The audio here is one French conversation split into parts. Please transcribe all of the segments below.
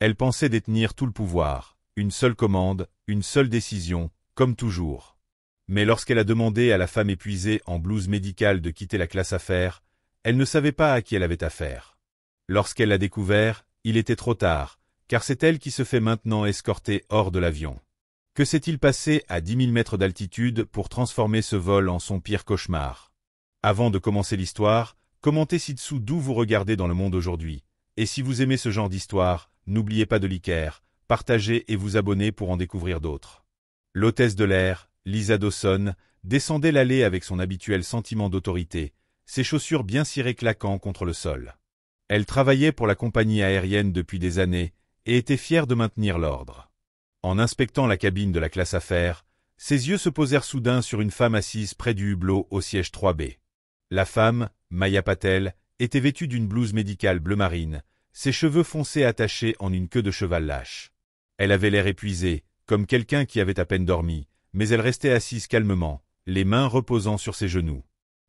Elle pensait détenir tout le pouvoir, une seule commande, une seule décision, comme toujours. Mais lorsqu'elle a demandé à la femme épuisée en blouse médicale de quitter la classe affaires, elle ne savait pas à qui elle avait affaire. Lorsqu'elle l'a découvert, il était trop tard, car c'est elle qui se fait maintenant escorter hors de l'avion. Que s'est-il passé à 10 000 mètres d'altitude pour transformer ce vol en son pire cauchemar? Avant de commencer l'histoire, commentez ci-dessous d'où vous regardez dans le monde aujourd'hui. Et si vous aimez ce genre d'histoire, n'oubliez pas de liker, partager et vous abonner pour en découvrir d'autres. L'hôtesse de l'air, Lisa Dawson, descendait l'allée avec son habituel sentiment d'autorité, ses chaussures bien cirées claquant contre le sol. Elle travaillait pour la compagnie aérienne depuis des années et était fière de maintenir l'ordre. En inspectant la cabine de la classe affaires, ses yeux se posèrent soudain sur une femme assise près du hublot au siège 3B. La femme, Maya Patel, était vêtue d'une blouse médicale bleu marine, ses cheveux foncés attachés en une queue de cheval lâche. Elle avait l'air épuisée, comme quelqu'un qui avait à peine dormi, mais elle restait assise calmement, les mains reposant sur ses genoux.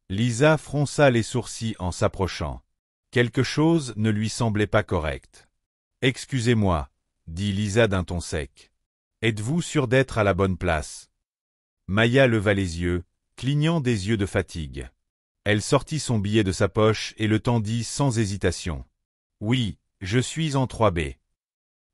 Lisa fronça les sourcils en s'approchant. Quelque chose ne lui semblait pas correct. « Excusez-moi, » dit Lisa d'un ton sec. « Êtes-vous sûr d'être à la bonne place ?» Maya leva les yeux, clignant des yeux de fatigue. Elle sortit son billet de sa poche et le tendit sans hésitation. « Oui, je suis en 3B. »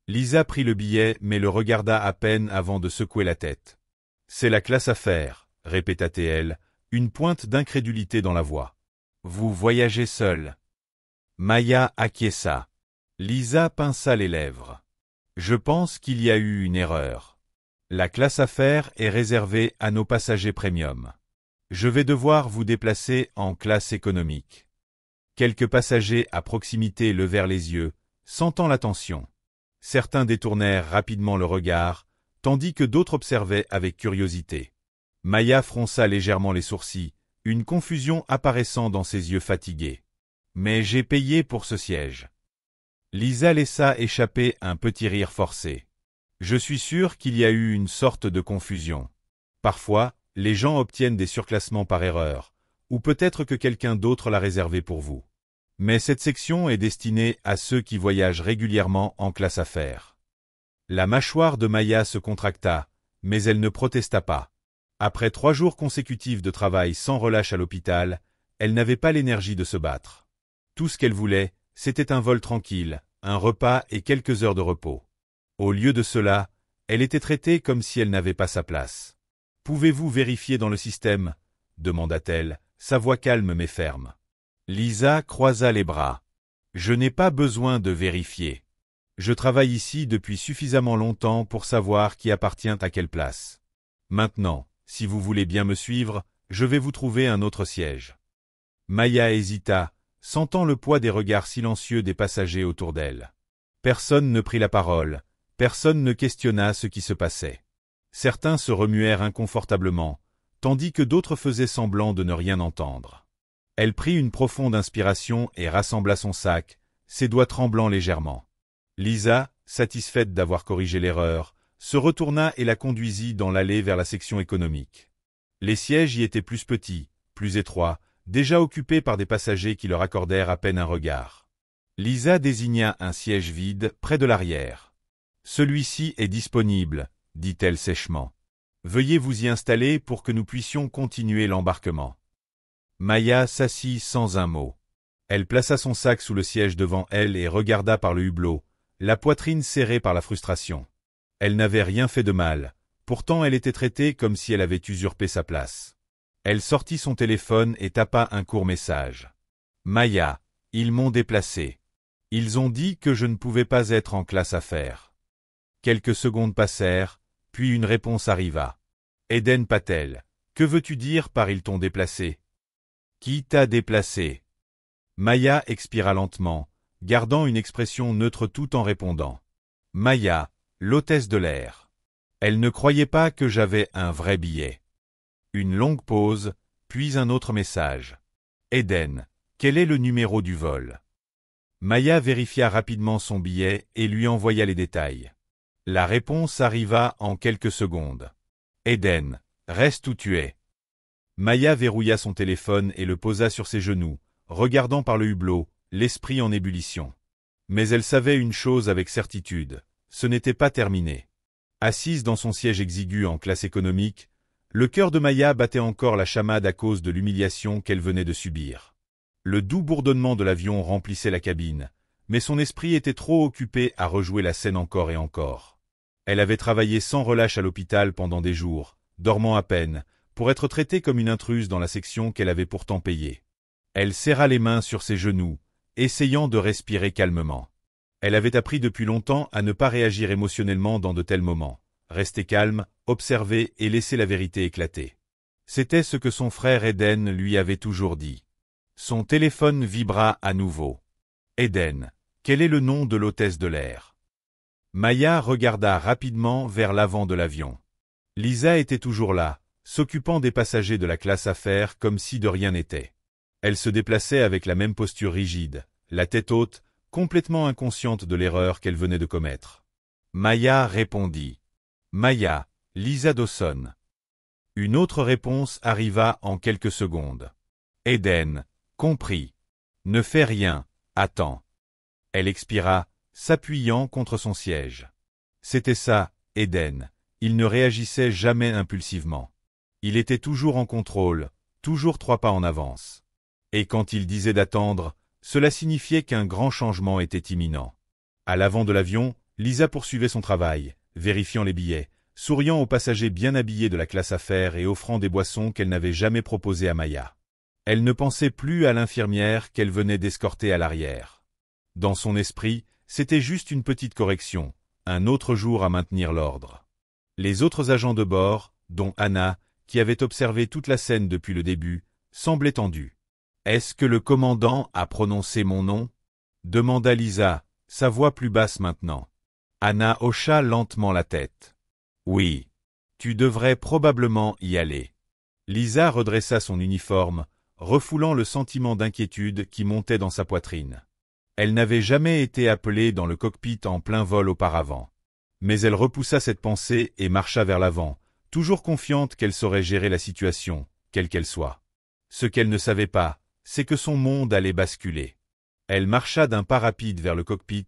Lisa prit le billet mais le regarda à peine avant de secouer la tête. « C'est la classe affaires, » répéta-t-elle, une pointe d'incrédulité dans la voix. « Vous voyagez seule. » Maya acquiesça. Lisa pinça les lèvres. « Je pense qu'il y a eu une erreur. La classe affaires est réservée à nos passagers premium. Je vais devoir vous déplacer en classe économique. » Quelques passagers à proximité levèrent les yeux, sentant la tension. Certains détournèrent rapidement le regard, tandis que d'autres observaient avec curiosité. Maya fronça légèrement les sourcils, une confusion apparaissant dans ses yeux fatigués. « Mais j'ai payé pour ce siège. » Lisa laissa échapper un petit rire forcé. « Je suis sûr qu'il y a eu une sorte de confusion. Parfois, les gens obtiennent des surclassements par erreur, ou peut-être que quelqu'un d'autre l'a réservé pour vous. Mais cette section est destinée à ceux qui voyagent régulièrement en classe affaires. » La mâchoire de Maya se contracta, mais elle ne protesta pas. Après 3 jours consécutifs de travail sans relâche à l'hôpital, elle n'avait pas l'énergie de se battre. Tout ce qu'elle voulait, c'était un vol tranquille, un repas et quelques heures de repos. Au lieu de cela, elle était traitée comme si elle n'avait pas sa place. « Pouvez-vous vérifier dans le système ?» demanda-t-elle, sa voix calme mais ferme. Lisa croisa les bras. « Je n'ai pas besoin de vérifier. Je travaille ici depuis suffisamment longtemps pour savoir qui appartient à quelle place. Maintenant, si vous voulez bien me suivre, je vais vous trouver un autre siège. » Maya hésita, sentant le poids des regards silencieux des passagers autour d'elle. Personne ne prit la parole, personne ne questionna ce qui se passait. Certains se remuèrent inconfortablement, tandis que d'autres faisaient semblant de ne rien entendre. Elle prit une profonde inspiration et rassembla son sac, ses doigts tremblant légèrement. Lisa, satisfaite d'avoir corrigé l'erreur, se retourna et la conduisit dans l'allée vers la section économique. Les sièges y étaient plus petits, plus étroits, déjà occupés par des passagers qui leur accordèrent à peine un regard. Lisa désigna un siège vide près de l'arrière. « Celui-ci est disponible, » dit-elle sèchement. « Veuillez vous y installer pour que nous puissions continuer l'embarquement. » Maya s'assit sans un mot. Elle plaça son sac sous le siège devant elle et regarda par le hublot, la poitrine serrée par la frustration. Elle n'avait rien fait de mal, pourtant elle était traitée comme si elle avait usurpé sa place. Elle sortit son téléphone et tapa un court message. « Maya, ils m'ont déplacé. Ils ont dit que je ne pouvais pas être en classe affaires. » Quelques secondes passèrent, puis une réponse arriva. « Eden Patel, que veux-tu dire par ils t'ont déplacé? Qui t'a déplacé ?» Maya expira lentement, gardant une expression neutre tout en répondant. « Maya, l'hôtesse de l'air. Elle ne croyait pas que j'avais un vrai billet. » Une longue pause, puis un autre message. « Eden, quel est le numéro du vol ?» Maya vérifia rapidement son billet et lui envoya les détails. La réponse arriva en quelques secondes. « Eden, reste où tu es. » Maya verrouilla son téléphone et le posa sur ses genoux, regardant par le hublot, l'esprit en ébullition. Mais elle savait une chose avec certitude, ce n'était pas terminé. Assise dans son siège exigu en classe économique, le cœur de Maya battait encore la chamade à cause de l'humiliation qu'elle venait de subir. Le doux bourdonnement de l'avion remplissait la cabine, mais son esprit était trop occupé à rejouer la scène encore et encore. Elle avait travaillé sans relâche à l'hôpital pendant des jours, dormant à peine, pour être traitée comme une intruse dans la section qu'elle avait pourtant payée. Elle serra les mains sur ses genoux, essayant de respirer calmement. Elle avait appris depuis longtemps à ne pas réagir émotionnellement dans de tels moments, rester calme, observer et laisser la vérité éclater. C'était ce que son frère Eden lui avait toujours dit. Son téléphone vibra à nouveau. Eden, quel est le nom de l'hôtesse de l'air? Maya regarda rapidement vers l'avant de l'avion. Lisa était toujours là, s'occupant des passagers de la classe affaires comme si de rien n'était. Elle se déplaçait avec la même posture rigide, la tête haute, complètement inconsciente de l'erreur qu'elle venait de commettre. Maya répondit. Maya, Lisa Dawson. Une autre réponse arriva en quelques secondes. Eden, compris. Ne fais rien, attends. Elle expira, s'appuyant contre son siège. C'était ça, Eden. Il ne réagissait jamais impulsivement. Il était toujours en contrôle, toujours 3 pas en avance. Et quand il disait d'attendre, cela signifiait qu'un grand changement était imminent. À l'avant de l'avion, Lisa poursuivait son travail, vérifiant les billets, souriant aux passagers bien habillés de la classe affaires et offrant des boissons qu'elle n'avait jamais proposées à Maya. Elle ne pensait plus à l'infirmière qu'elle venait d'escorter à l'arrière. Dans son esprit, c'était juste une petite correction, un autre jour à maintenir l'ordre. Les autres agents de bord, dont Anna, qui avait observé toute la scène depuis le début, semblaient tendus. « Est-ce que le commandant a prononcé mon nom » demanda Lisa, sa voix plus basse maintenant. Anna hocha lentement la tête. « Oui. Tu devrais probablement y aller. » Lisa redressa son uniforme, refoulant le sentiment d'inquiétude qui montait dans sa poitrine. Elle n'avait jamais été appelée dans le cockpit en plein vol auparavant. Mais elle repoussa cette pensée et marcha vers l'avant, toujours confiante qu'elle saurait gérer la situation, quelle qu'elle soit. Ce qu'elle ne savait pas, c'est que son monde allait basculer. Elle marcha d'un pas rapide vers le cockpit,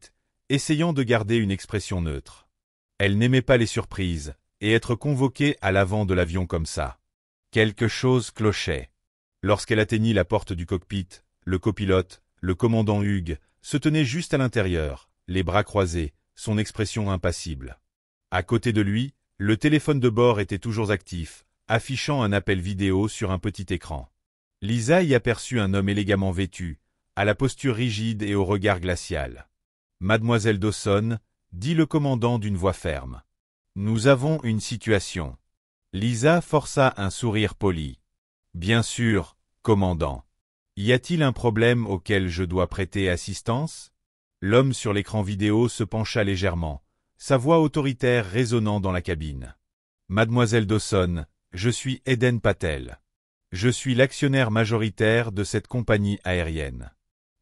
essayant de garder une expression neutre. Elle n'aimait pas les surprises, et être convoquée à l'avant de l'avion comme ça. Quelque chose clochait. Lorsqu'elle atteignit la porte du cockpit, le copilote, le commandant Hugh, se tenait juste à l'intérieur, les bras croisés, son expression impassible. À côté de lui, le téléphone de bord était toujours actif, affichant un appel vidéo sur un petit écran. Lisa y aperçut un homme élégamment vêtu, à la posture rigide et au regard glacial. « Mademoiselle Dawson, » dit le commandant d'une voix ferme. « Nous avons une situation. » Lisa força un sourire poli. « Bien sûr, commandant. Y a-t-il un problème auquel je dois prêter assistance ?» L'homme sur l'écran vidéo se pencha légèrement, sa voix autoritaire résonnant dans la cabine. « Mademoiselle Dawson, je suis Eden Patel. Je suis l'actionnaire majoritaire de cette compagnie aérienne. »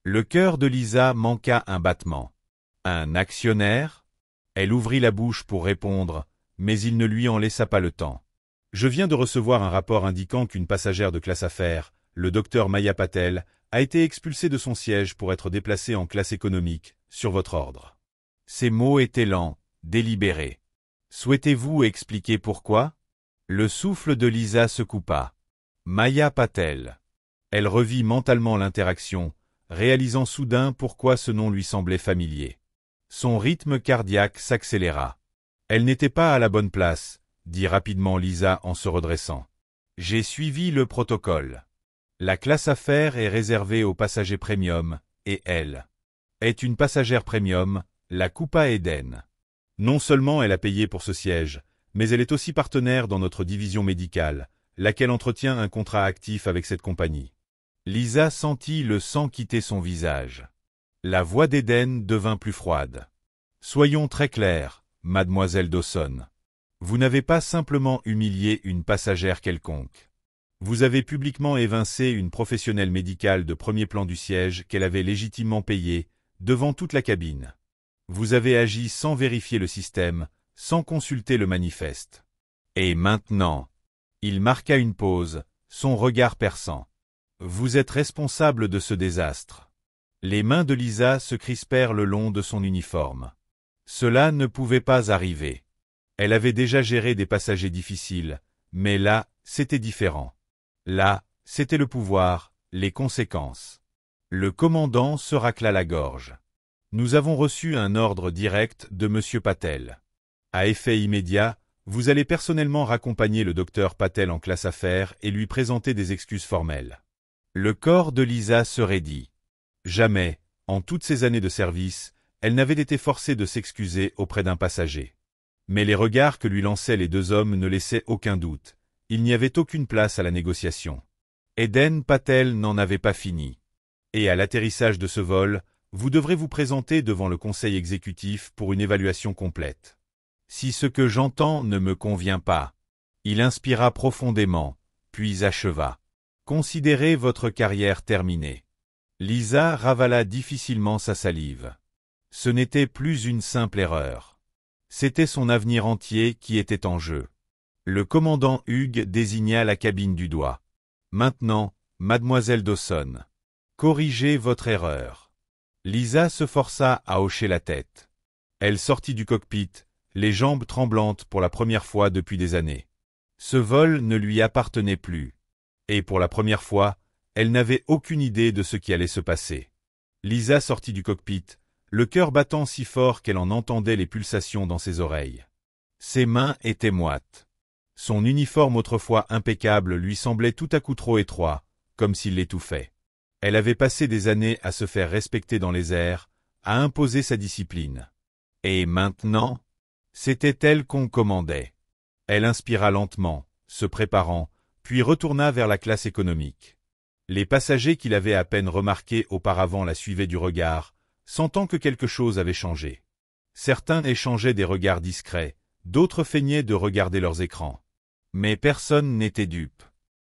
Le cœur de Lisa manqua un battement. « Un actionnaire ?» Elle ouvrit la bouche pour répondre, mais il ne lui en laissa pas le temps. « Je viens de recevoir un rapport indiquant qu'une passagère de classe affaires, le docteur Maya Patel, a été expulsée de son siège pour être déplacée en classe économique, sur votre ordre. » Ces mots étaient lents, délibérés. « Souhaitez-vous expliquer pourquoi ?» Le souffle de Lisa se coupa. Maya Patel. Elle revit mentalement l'interaction, réalisant soudain pourquoi ce nom lui semblait familier. Son rythme cardiaque s'accéléra. Elle n'était pas à la bonne place, dit rapidement Lisa en se redressant. J'ai suivi le protocole. La classe affaires est réservée aux passagers premium, et elle est une passagère premium, la Coupa Eden. Non seulement elle a payé pour ce siège, mais elle est aussi partenaire dans notre division médicale, laquelle entretient un contrat actif avec cette compagnie. Lisa sentit le sang quitter son visage. La voix d'Eden devint plus froide. Soyons très clairs, mademoiselle Dawson. Vous n'avez pas simplement humilié une passagère quelconque. Vous avez publiquement évincé une professionnelle médicale de premier plan du siège qu'elle avait légitimement payée, devant toute la cabine. Vous avez agi sans vérifier le système, sans consulter le manifeste. Et maintenant, il marqua une pause, son regard perçant. Vous êtes responsable de ce désastre. Les mains de Lisa se crispèrent le long de son uniforme. Cela ne pouvait pas arriver. Elle avait déjà géré des passagers difficiles, mais là, c'était différent. Là, c'était le pouvoir, les conséquences. Le commandant se racla la gorge. Nous avons reçu un ordre direct de M. Patel. À effet immédiat, vous allez personnellement raccompagner le docteur Patel en classe affaires et lui présenter des excuses formelles. Le corps de Lisa se raidit. Jamais, en toutes ces années de service, elle n'avait été forcée de s'excuser auprès d'un passager. Mais les regards que lui lançaient les deux hommes ne laissaient aucun doute. Il n'y avait aucune place à la négociation. Eden Patel n'en avait pas fini. Et à l'atterrissage de ce vol, vous devrez vous présenter devant le conseil exécutif pour une évaluation complète. Si ce que j'entends ne me convient pas, il inspira profondément, puis acheva. Considérez votre carrière terminée. Lisa ravala difficilement sa salive. Ce n'était plus une simple erreur. C'était son avenir entier qui était en jeu. Le commandant Hughes désigna la cabine du doigt. Maintenant, mademoiselle Dawson, corrigez votre erreur. Lisa se força à hocher la tête. Elle sortit du cockpit, les jambes tremblantes pour la première fois depuis des années. Ce vol ne lui appartenait plus. Et pour la première fois, elle n'avait aucune idée de ce qui allait se passer. Lisa sortit du cockpit, le cœur battant si fort qu'elle en entendait les pulsations dans ses oreilles. Ses mains étaient moites. Son uniforme autrefois impeccable lui semblait tout à coup trop étroit, comme s'il l'étouffait. Elle avait passé des années à se faire respecter dans les airs, à imposer sa discipline. Et maintenant, c'était elle qu'on commandait. Elle inspira lentement, se préparant, puis retourna vers la classe économique. Les passagers qui l'avaient à peine remarqué auparavant la suivaient du regard, sentant que quelque chose avait changé. Certains échangeaient des regards discrets, d'autres feignaient de regarder leurs écrans. Mais personne n'était dupe.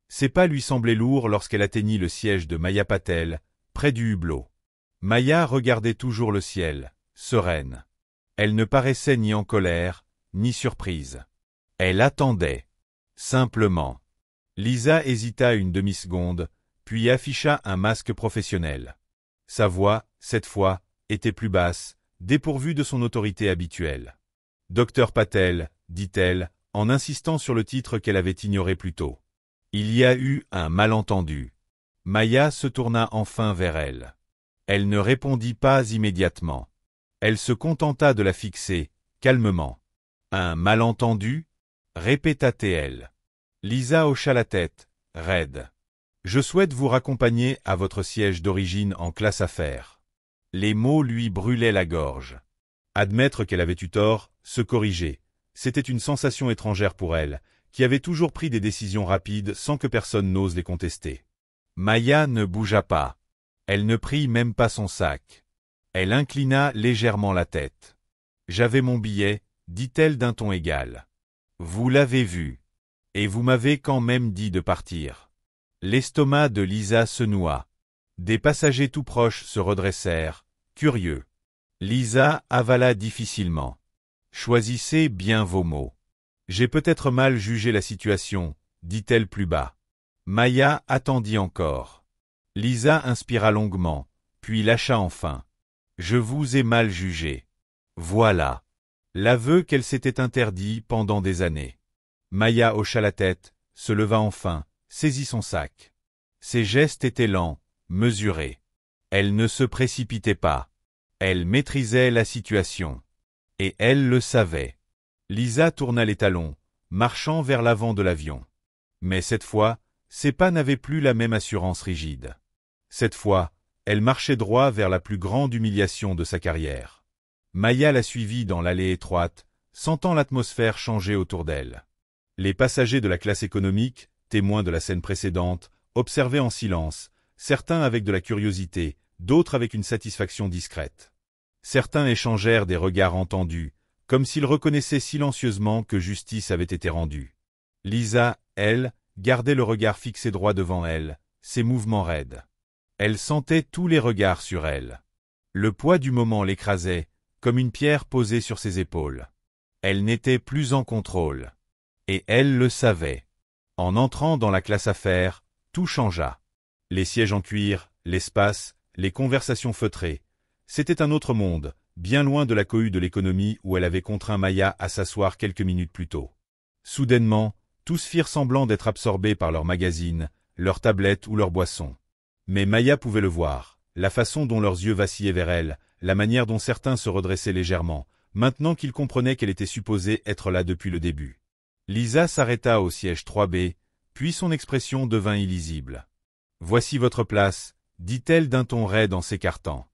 Ses pas lui semblaient lourds lorsqu'elle atteignit le siège de Maya Patel, près du hublot. Maya regardait toujours le ciel, sereine. Elle ne paraissait ni en colère, ni surprise. Elle attendait. Simplement. Lisa hésita une demi-seconde, puis afficha un masque professionnel. Sa voix, cette fois, était plus basse, dépourvue de son autorité habituelle. « Docteur Patel », dit-elle, en insistant sur le titre qu'elle avait ignoré plus tôt. Il y a eu un malentendu. Maya se tourna enfin vers elle. Elle ne répondit pas immédiatement. Elle se contenta de la fixer, calmement. « Un malentendu » répéta-t-elle. Lisa hocha la tête, raide. « Je souhaite vous raccompagner à votre siège d'origine en classe affaires. » Les mots lui brûlaient la gorge. Admettre qu'elle avait eu tort, se corriger, c'était une sensation étrangère pour elle, qui avait toujours pris des décisions rapides sans que personne n'ose les contester. Maya ne bougea pas. Elle ne prit même pas son sac. Elle inclina légèrement la tête. « J'avais mon billet, dit-elle d'un ton égal. Vous l'avez vu. Et vous m'avez quand même dit de partir. » L'estomac de Lisa se noua. Des passagers tout proches se redressèrent, curieux. Lisa avala difficilement. « Choisissez bien vos mots. J'ai peut-être mal jugé la situation, dit-elle plus bas. Maya attendit encore. Lisa inspira longuement, puis lâcha enfin. « Je vous ai mal jugé. » Voilà. L'aveu qu'elle s'était interdit pendant des années. Maya hocha la tête, se leva enfin, saisit son sac. Ses gestes étaient lents, mesurés. Elle ne se précipitait pas. Elle maîtrisait la situation. Et elle le savait. Lisa tourna les talons, marchant vers l'avant de l'avion. Mais cette fois, ses pas n'avaient plus la même assurance rigide. Cette fois, elle marchait droit vers la plus grande humiliation de sa carrière. Maya la suivit dans l'allée étroite, sentant l'atmosphère changer autour d'elle. Les passagers de la classe économique, témoins de la scène précédente, observaient en silence, certains avec de la curiosité, d'autres avec une satisfaction discrète. Certains échangèrent des regards entendus, comme s'ils reconnaissaient silencieusement que justice avait été rendue. Lisa, elle, gardait le regard fixé droit devant elle, ses mouvements raides. Elle sentait tous les regards sur elle. Le poids du moment l'écrasait, comme une pierre posée sur ses épaules. Elle n'était plus en contrôle. Et elle le savait. En entrant dans la classe affaires, tout changea. Les sièges en cuir, l'espace, les conversations feutrées. C'était un autre monde, bien loin de la cohue de l'économie où elle avait contraint Maya à s'asseoir quelques minutes plus tôt. Soudainement, tous firent semblant d'être absorbés par leur magazine, leur tablette ou leur boisson. Mais Maya pouvait le voir, la façon dont leurs yeux vacillaient vers elle, la manière dont certains se redressaient légèrement, maintenant qu'ils comprenaient qu'elle était supposée être là depuis le début. Lisa s'arrêta au siège 3B, puis son expression devint illisible. « Voici votre place », dit-elle d'un ton raide en s'écartant.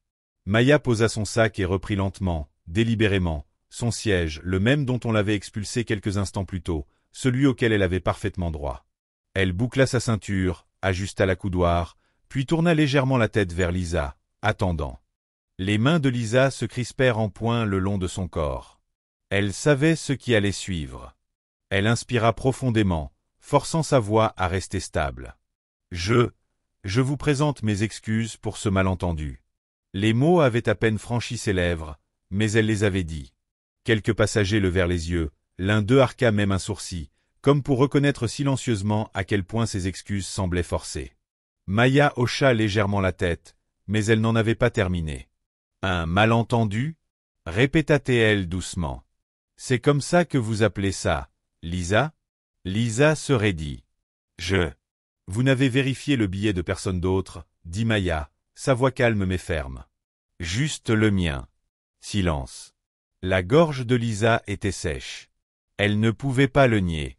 Maya posa son sac et reprit lentement, délibérément, son siège, le même dont on l'avait expulsé quelques instants plus tôt, celui auquel elle avait parfaitement droit. Elle boucla sa ceinture, ajusta la coudoir, puis tourna légèrement la tête vers Lisa, attendant. Les mains de Lisa se crispèrent en poing le long de son corps. Elle savait ce qui allait suivre. Elle inspira profondément, forçant sa voix à rester stable. Je vous présente mes excuses pour ce malentendu. Les mots avaient à peine franchi ses lèvres, mais elle les avait dits. Quelques passagers levèrent les yeux, l'un d'eux arqua même un sourcil, comme pour reconnaître silencieusement à quel point ses excuses semblaient forcées. Maya hocha légèrement la tête, mais elle n'en avait pas terminé. « Un malentendu » répéta-t-elle doucement. « C'est comme ça que vous appelez ça, Lisa ?» Lisa se raidit. « Vous n'avez vérifié le billet de personne d'autre, dit Maya, sa voix calme mais ferme. « Juste le mien. » Silence. La gorge de Lisa était sèche. Elle ne pouvait pas le nier.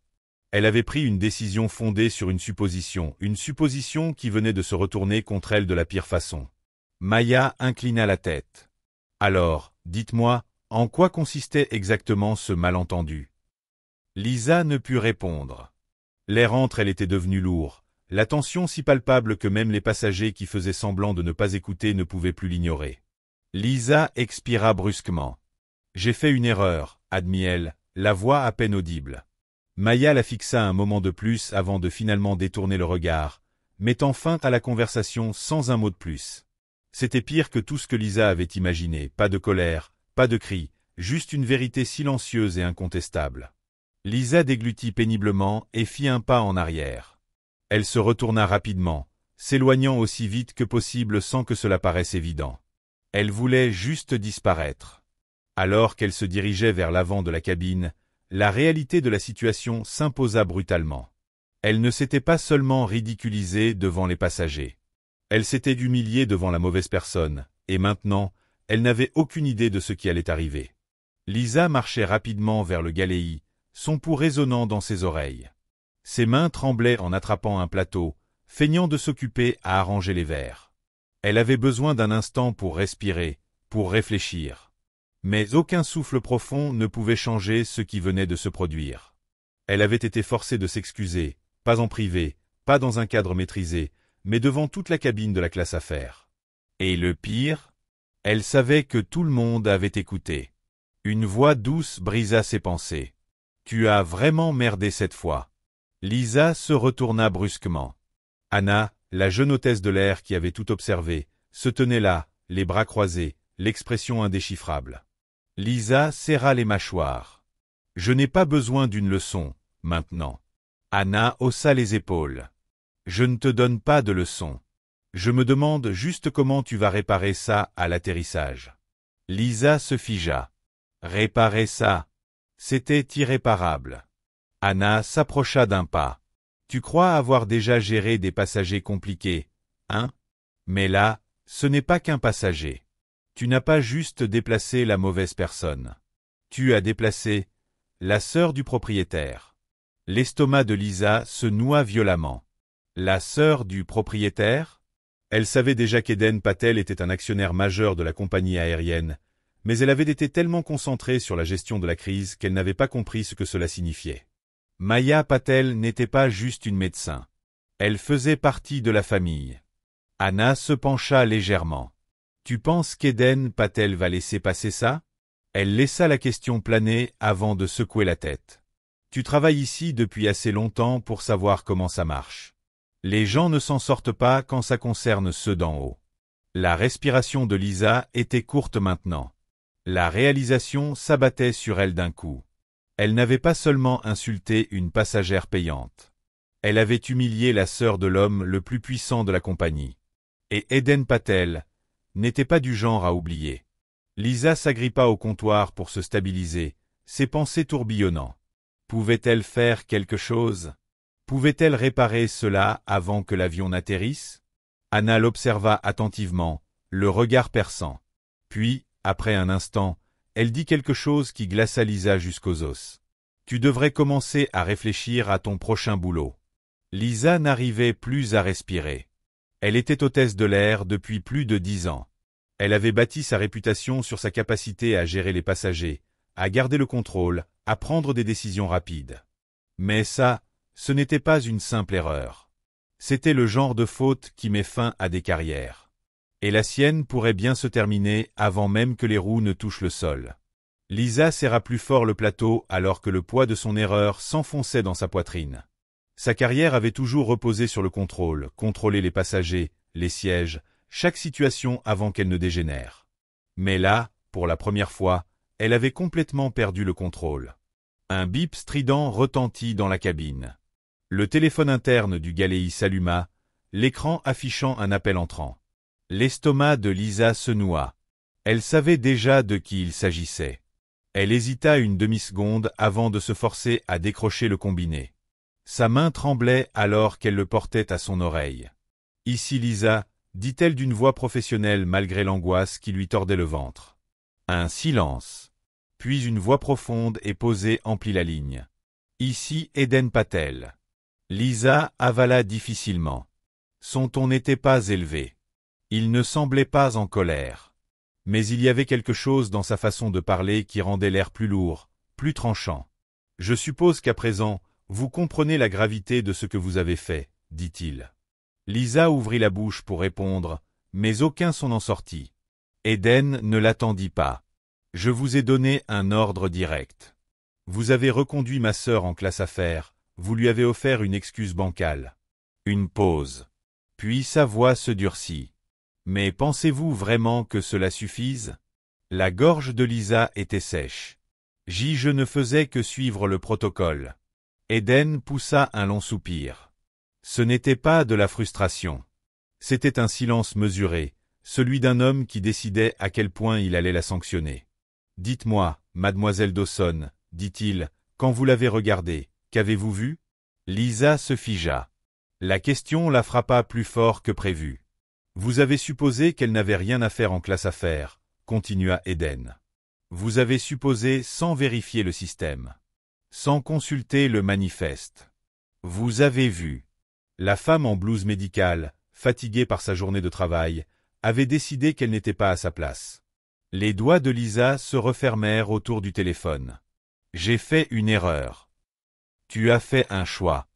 Elle avait pris une décision fondée sur une supposition qui venait de se retourner contre elle de la pire façon. Maya inclina la tête. « Alors, dites-moi, en quoi consistait exactement ce malentendu ?» Lisa ne put répondre. L'air entre elle était devenu lourd, la tension si palpable que même les passagers qui faisaient semblant de ne pas écouter ne pouvaient plus l'ignorer. Lisa expira brusquement. « J'ai fait une erreur, admit-elle, la voix à peine audible. » Maya la fixa un moment de plus avant de finalement détourner le regard, mettant fin à la conversation sans un mot de plus. C'était pire que tout ce que Lisa avait imaginé, pas de colère, pas de cri, juste une vérité silencieuse et incontestable. Lisa déglutit péniblement et fit un pas en arrière. Elle se retourna rapidement, s'éloignant aussi vite que possible sans que cela paraisse évident. Elle voulait juste disparaître. Alors qu'elle se dirigeait vers l'avant de la cabine, la réalité de la situation s'imposa brutalement. Elle ne s'était pas seulement ridiculisée devant les passagers. Elle s'était humiliée devant la mauvaise personne, et maintenant, elle n'avait aucune idée de ce qui allait arriver. Lisa marchait rapidement vers le Galéi, son pouls résonnant dans ses oreilles. Ses mains tremblaient en attrapant un plateau, feignant de s'occuper à arranger les verres. Elle avait besoin d'un instant pour respirer, pour réfléchir. Mais aucun souffle profond ne pouvait changer ce qui venait de se produire. Elle avait été forcée de s'excuser, pas en privé, pas dans un cadre maîtrisé, mais devant toute la cabine de la classe affaires. Et le pire, elle savait que tout le monde avait écouté. Une voix douce brisa ses pensées. « Tu as vraiment merdé cette fois. » Lisa se retourna brusquement. Anna, la jeune hôtesse de l'air qui avait tout observé, se tenait là, les bras croisés, l'expression indéchiffrable. Lisa serra les mâchoires. « Je n'ai pas besoin d'une leçon, maintenant. » Anna haussa les épaules. « Je ne te donne pas de leçon. Je me demande juste comment tu vas réparer ça à l'atterrissage. » Lisa se figea. « Réparer ça? C'était irréparable. » Anna s'approcha d'un pas. « Tu crois avoir déjà géré des passagers compliqués, hein? Mais là, ce n'est pas qu'un passager. Tu n'as pas juste déplacé la mauvaise personne. Tu as déplacé la sœur du propriétaire. » L'estomac de Lisa se noua violemment. La sœur du propriétaire? Elle savait déjà qu'Eden Patel était un actionnaire majeur de la compagnie aérienne, mais elle avait été tellement concentrée sur la gestion de la crise qu'elle n'avait pas compris ce que cela signifiait. Maya Patel n'était pas juste une médecin. Elle faisait partie de la famille. Anna se pencha légèrement. « Tu penses qu'Eden Patel va laisser passer ça ?» Elle laissa la question planer avant de secouer la tête. « Tu travailles ici depuis assez longtemps pour savoir comment ça marche. Les gens ne s'en sortent pas quand ça concerne ceux d'en haut. » La respiration de Lisa était courte maintenant. La réalisation s'abattait sur elle d'un coup. Elle n'avait pas seulement insulté une passagère payante. Elle avait humilié la sœur de l'homme le plus puissant de la compagnie. Et Eden Patel, n'était pas du genre à oublier. Lisa s'agrippa au comptoir pour se stabiliser, ses pensées tourbillonnant. Pouvait-elle faire quelque chose? Pouvait-elle réparer cela avant que l'avion n'atterrisse? Anna l'observa attentivement, le regard perçant. Puis, après un instant, elle dit quelque chose qui glaça Lisa jusqu'aux os. « Tu devrais commencer à réfléchir à ton prochain boulot. » Lisa n'arrivait plus à respirer. Elle était hôtesse de l'air depuis plus de 10 ans. Elle avait bâti sa réputation sur sa capacité à gérer les passagers, à garder le contrôle, à prendre des décisions rapides. Mais ça, ce n'était pas une simple erreur. C'était le genre de faute qui met fin à des carrières. Et la sienne pourrait bien se terminer avant même que les roues ne touchent le sol. Lisa serra plus fort le plateau alors que le poids de son erreur s'enfonçait dans sa poitrine. Sa carrière avait toujours reposé sur le contrôle, contrôler les passagers, les sièges, chaque situation avant qu'elle ne dégénère. Mais là, pour la première fois, elle avait complètement perdu le contrôle. Un bip strident retentit dans la cabine. Le téléphone interne du Galeis s'alluma, l'écran affichant un appel entrant. L'estomac de Lisa se noua. Elle savait déjà de qui il s'agissait. Elle hésita une demi-seconde avant de se forcer à décrocher le combiné. Sa main tremblait alors qu'elle le portait à son oreille. « Ici Lisa », dit-elle d'une voix professionnelle malgré l'angoisse qui lui tordait le ventre. Un silence. Puis une voix profonde et posée emplit la ligne. « Ici Eden Patel ». Lisa avala difficilement. Son ton n'était pas élevé. Il ne semblait pas en colère. Mais il y avait quelque chose dans sa façon de parler qui rendait l'air plus lourd, plus tranchant. « Je suppose qu'à présent, vous comprenez la gravité de ce que vous avez fait, dit-il. Lisa ouvrit la bouche pour répondre, mais aucun son n'en sortit. Eden ne l'attendit pas. Je vous ai donné un ordre direct. Vous avez reconduit ma sœur en classe affaires, vous lui avez offert une excuse bancale. Une pause. Puis sa voix se durcit. Mais pensez-vous vraiment que cela suffise? La gorge de Lisa était sèche. Je ne faisais que suivre le protocole. Eden poussa un long soupir. Ce n'était pas de la frustration. C'était un silence mesuré, celui d'un homme qui décidait à quel point il allait la sanctionner. « Dites-moi, mademoiselle Dawson, dit-il, quand vous l'avez regardée, qu'avez-vous vu ?» Lisa se figea. La question la frappa plus fort que prévu. « Vous avez supposé qu'elle n'avait rien à faire en classe affaires, » continua Eden. « Vous avez supposé sans vérifier le système. Sans consulter le manifeste. Vous avez vu. » La femme en blouse médicale, fatiguée par sa journée de travail, avait décidé qu'elle n'était pas à sa place. Les doigts de Lisa se refermèrent autour du téléphone. « J'ai fait une erreur. Tu as fait un choix. »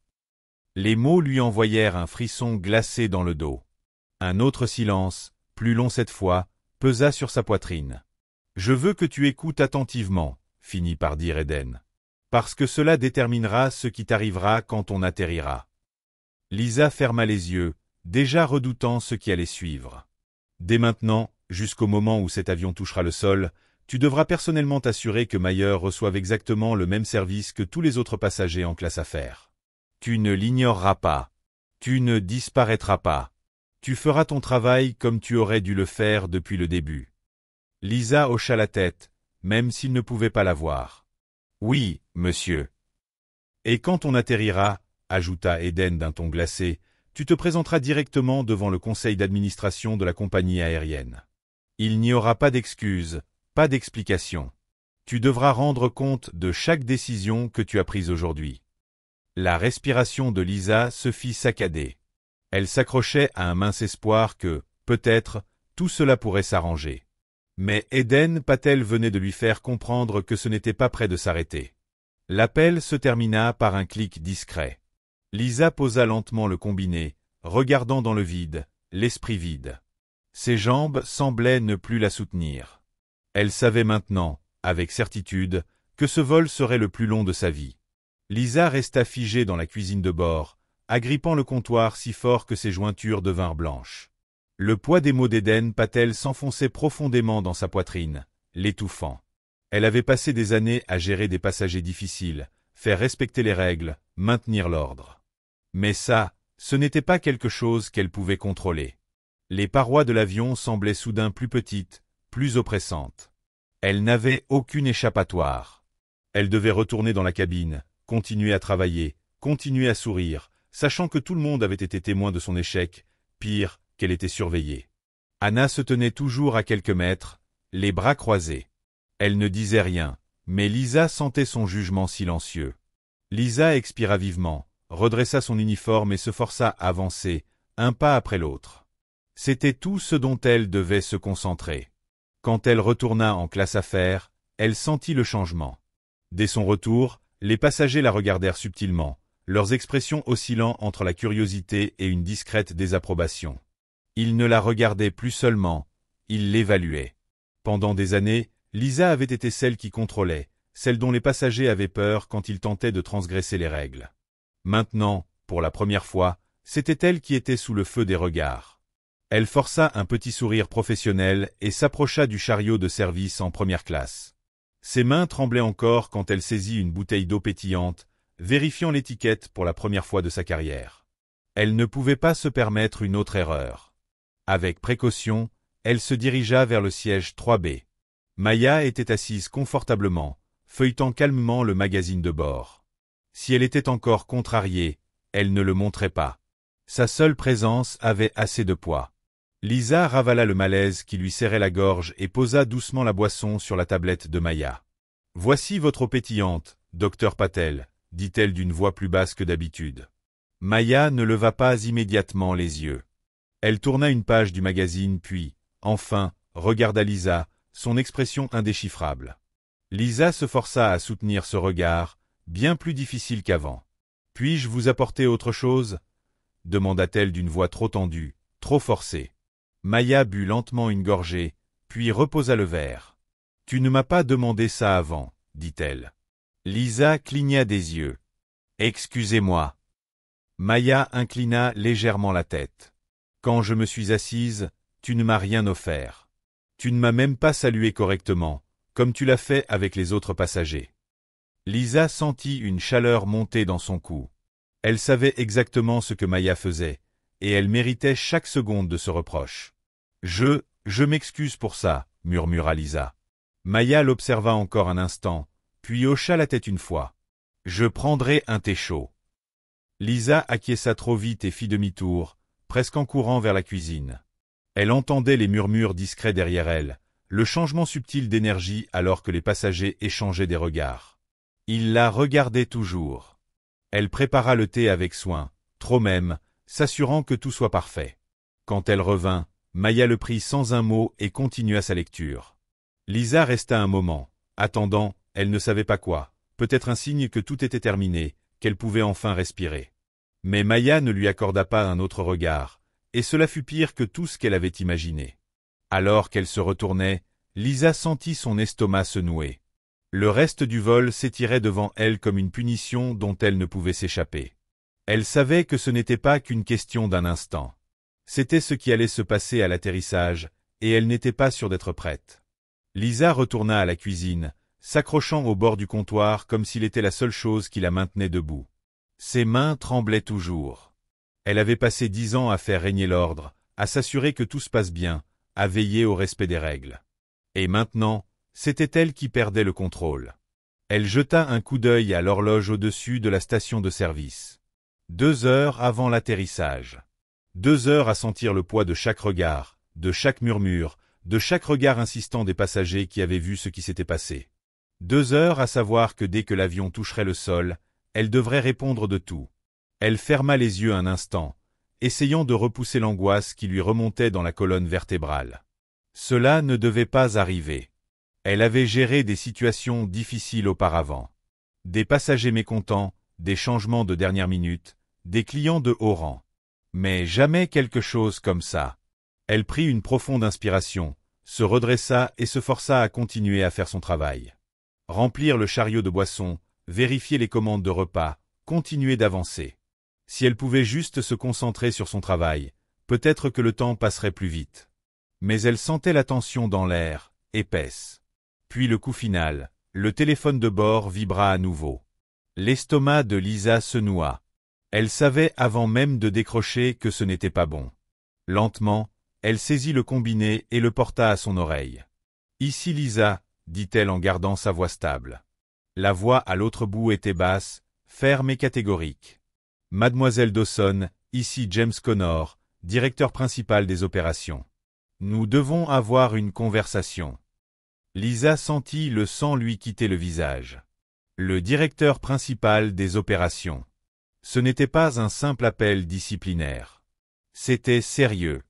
Les mots lui envoyèrent un frisson glacé dans le dos. Un autre silence, plus long cette fois, pesa sur sa poitrine. « Je veux que tu écoutes attentivement, » finit par dire Eden. « Parce que cela déterminera ce qui t'arrivera quand on atterrira. » Lisa ferma les yeux, déjà redoutant ce qui allait suivre. « Dès maintenant, jusqu'au moment où cet avion touchera le sol, tu devras personnellement t'assurer que Mayer reçoive exactement le même service que tous les autres passagers en classe affaires. Tu ne l'ignoreras pas. Tu ne disparaîtras pas. Tu feras ton travail comme tu aurais dû le faire depuis le début. » Lisa hocha la tête, même s'il ne pouvait pas la voir. « Oui, monsieur. » « Et quand on atterrira, » ajouta Eden d'un ton glacé, « tu te présenteras directement devant le conseil d'administration de la compagnie aérienne. Il n'y aura pas d'excuses, pas d'explications. Tu devras rendre compte de chaque décision que tu as prise aujourd'hui. » La respiration de Lisa se fit saccader. Elle s'accrochait à un mince espoir que, peut-être, tout cela pourrait s'arranger. Mais Eden Patel venait de lui faire comprendre que ce n'était pas près de s'arrêter. L'appel se termina par un clic discret. Lisa posa lentement le combiné, regardant dans le vide, l'esprit vide. Ses jambes semblaient ne plus la soutenir. Elle savait maintenant, avec certitude, que ce vol serait le plus long de sa vie. Lisa resta figée dans la cuisine de bord, agrippant le comptoir si fort que ses jointures devinrent blanches. Le poids des mots d'Eden Patel s'enfonçait profondément dans sa poitrine, l'étouffant. Elle avait passé des années à gérer des passagers difficiles, faire respecter les règles, maintenir l'ordre. Mais ça, ce n'était pas quelque chose qu'elle pouvait contrôler. Les parois de l'avion semblaient soudain plus petites, plus oppressantes. Elle n'avait aucune échappatoire. Elle devait retourner dans la cabine, continuer à travailler, continuer à sourire, sachant que tout le monde avait été témoin de son échec, pire, qu'elle était surveillée. Anna se tenait toujours à quelques mètres, les bras croisés. Elle ne disait rien, mais Lisa sentait son jugement silencieux. Lisa expira vivement, redressa son uniforme et se força à avancer, un pas après l'autre. C'était tout ce dont elle devait se concentrer. Quand elle retourna en classe affaires, elle sentit le changement. Dès son retour, les passagers la regardèrent subtilement, leurs expressions oscillant entre la curiosité et une discrète désapprobation. Ils ne la regardaient plus seulement, ils l'évaluaient. Pendant des années, Lisa avait été celle qui contrôlait, celle dont les passagers avaient peur quand ils tentaient de transgresser les règles. Maintenant, pour la première fois, c'était elle qui était sous le feu des regards. Elle força un petit sourire professionnel et s'approcha du chariot de service en première classe. Ses mains tremblaient encore quand elle saisit une bouteille d'eau pétillante, vérifiant l'étiquette pour la première fois de sa carrière. Elle ne pouvait pas se permettre une autre erreur. Avec précaution, elle se dirigea vers le siège 3B. Maya était assise confortablement, feuilletant calmement le magazine de bord. Si elle était encore contrariée, elle ne le montrait pas. Sa seule présence avait assez de poids. Lisa ravala le malaise qui lui serrait la gorge et posa doucement la boisson sur la tablette de Maya. « Voici votre eau pétillante, docteur Patel », dit-elle d'une voix plus basse que d'habitude. Maya ne leva pas immédiatement les yeux. Elle tourna une page du magazine puis, enfin, regarda Lisa, son expression indéchiffrable. Lisa se força à soutenir ce regard, bien plus difficile qu'avant. « Puis-je vous apporter autre chose ?» demanda-t-elle d'une voix trop tendue, trop forcée. Maya but lentement une gorgée, puis reposa le verre. « Tu ne m'as pas demandé ça avant, » dit-elle. Lisa cligna des yeux. « Excusez-moi. » Maya inclina légèrement la tête. « Quand je me suis assise, tu ne m'as rien offert. Tu ne m'as même pas salué correctement, comme tu l'as fait avec les autres passagers. » Lisa sentit une chaleur monter dans son cou. Elle savait exactement ce que Maya faisait, et elle méritait chaque seconde de ce reproche. « Je m'excuse pour ça, » murmura Lisa. Maya l'observa encore un instant, puis hocha la tête une fois. « Je prendrai un thé chaud. » Lisa acquiesça trop vite et fit demi-tour, presque en courant vers la cuisine. Elle entendait les murmures discrets derrière elle, le changement subtil d'énergie alors que les passagers échangeaient des regards. Ils la regardaient toujours. Elle prépara le thé avec soin, trop même, s'assurant que tout soit parfait. Quand elle revint, Maya le prit sans un mot et continua sa lecture. Lisa resta un moment, attendant, elle ne savait pas quoi, peut-être un signe que tout était terminé, qu'elle pouvait enfin respirer. Mais Maya ne lui accorda pas un autre regard, et cela fut pire que tout ce qu'elle avait imaginé. Alors qu'elle se retournait, Lisa sentit son estomac se nouer. Le reste du vol s'étirait devant elle comme une punition dont elle ne pouvait s'échapper. Elle savait que ce n'était pas qu'une question d'un instant. C'était ce qui allait se passer à l'atterrissage, et elle n'était pas sûre d'être prête. Lisa retourna à la cuisine, s'accrochant au bord du comptoir comme s'il était la seule chose qui la maintenait debout. Ses mains tremblaient toujours. Elle avait passé 10 ans à faire régner l'ordre, à s'assurer que tout se passe bien, à veiller au respect des règles. Et maintenant, c'était elle qui perdait le contrôle. Elle jeta un coup d'œil à l'horloge au-dessus de la station de service. 2 heures avant l'atterrissage. 2 heures à sentir le poids de chaque regard, de chaque murmure, de chaque regard insistant des passagers qui avaient vu ce qui s'était passé. 2 heures à savoir que dès que l'avion toucherait le sol, elle devrait répondre de tout. Elle ferma les yeux un instant, essayant de repousser l'angoisse qui lui remontait dans la colonne vertébrale. Cela ne devait pas arriver. Elle avait géré des situations difficiles auparavant. Des passagers mécontents, des changements de dernière minute, des clients de haut rang. Mais jamais quelque chose comme ça. Elle prit une profonde inspiration, se redressa et se força à continuer à faire son travail. Remplir le chariot de boissons, vérifier les commandes de repas, continuer d'avancer. Si elle pouvait juste se concentrer sur son travail, peut-être que le temps passerait plus vite. Mais elle sentait la tension dans l'air, épaisse. Puis le coup final, le téléphone de bord vibra à nouveau. L'estomac de Lisa se noua. Elle savait avant même de décrocher que ce n'était pas bon. Lentement, Elle saisit le combiné et le porta à son oreille. « Ici Lisa, » dit-elle en gardant sa voix stable. La voix à l'autre bout était basse, ferme et catégorique. « Mademoiselle Dawson, ici James Connor, directeur principal des opérations. Nous devons avoir une conversation. » Lisa sentit le sang lui quitter le visage. Le directeur principal des opérations. Ce n'était pas un simple appel disciplinaire. C'était sérieux.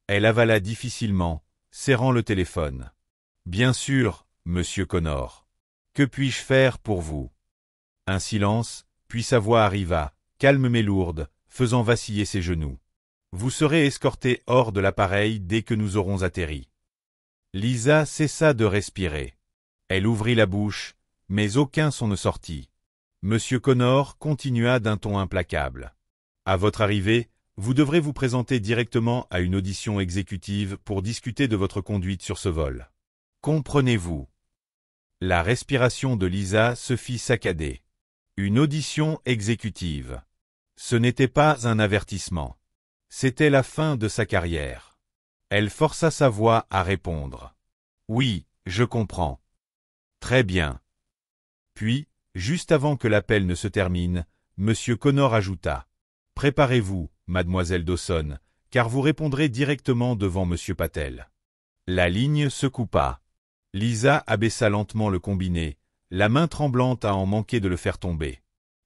Elle avala difficilement, serrant le téléphone. « Bien sûr, monsieur Connor. Que puis-je faire pour vous ?» Un silence, puis sa voix arriva, calme mais lourde, faisant vaciller ses genoux. « Vous serez escorté hors de l'appareil dès que nous aurons atterri. » Lisa cessa de respirer. Elle ouvrit la bouche, mais aucun son ne sortit. Monsieur Connor continua d'un ton implacable. « À votre arrivée, vous devrez vous présenter directement à une audition exécutive pour discuter de votre conduite sur ce vol. Comprenez-vous » La respiration de Lisa se fit saccader. Une audition exécutive. Ce n'était pas un avertissement. C'était la fin de sa carrière. Elle força sa voix à répondre. « Oui, je comprends. »« Très bien. » Puis, juste avant que l'appel ne se termine, Monsieur Connor ajouta. « Préparez-vous, mademoiselle Dawson, car vous répondrez directement devant Monsieur Patel. » La ligne se coupa. Lisa abaissa lentement le combiné, la main tremblante à en manquer de le faire tomber.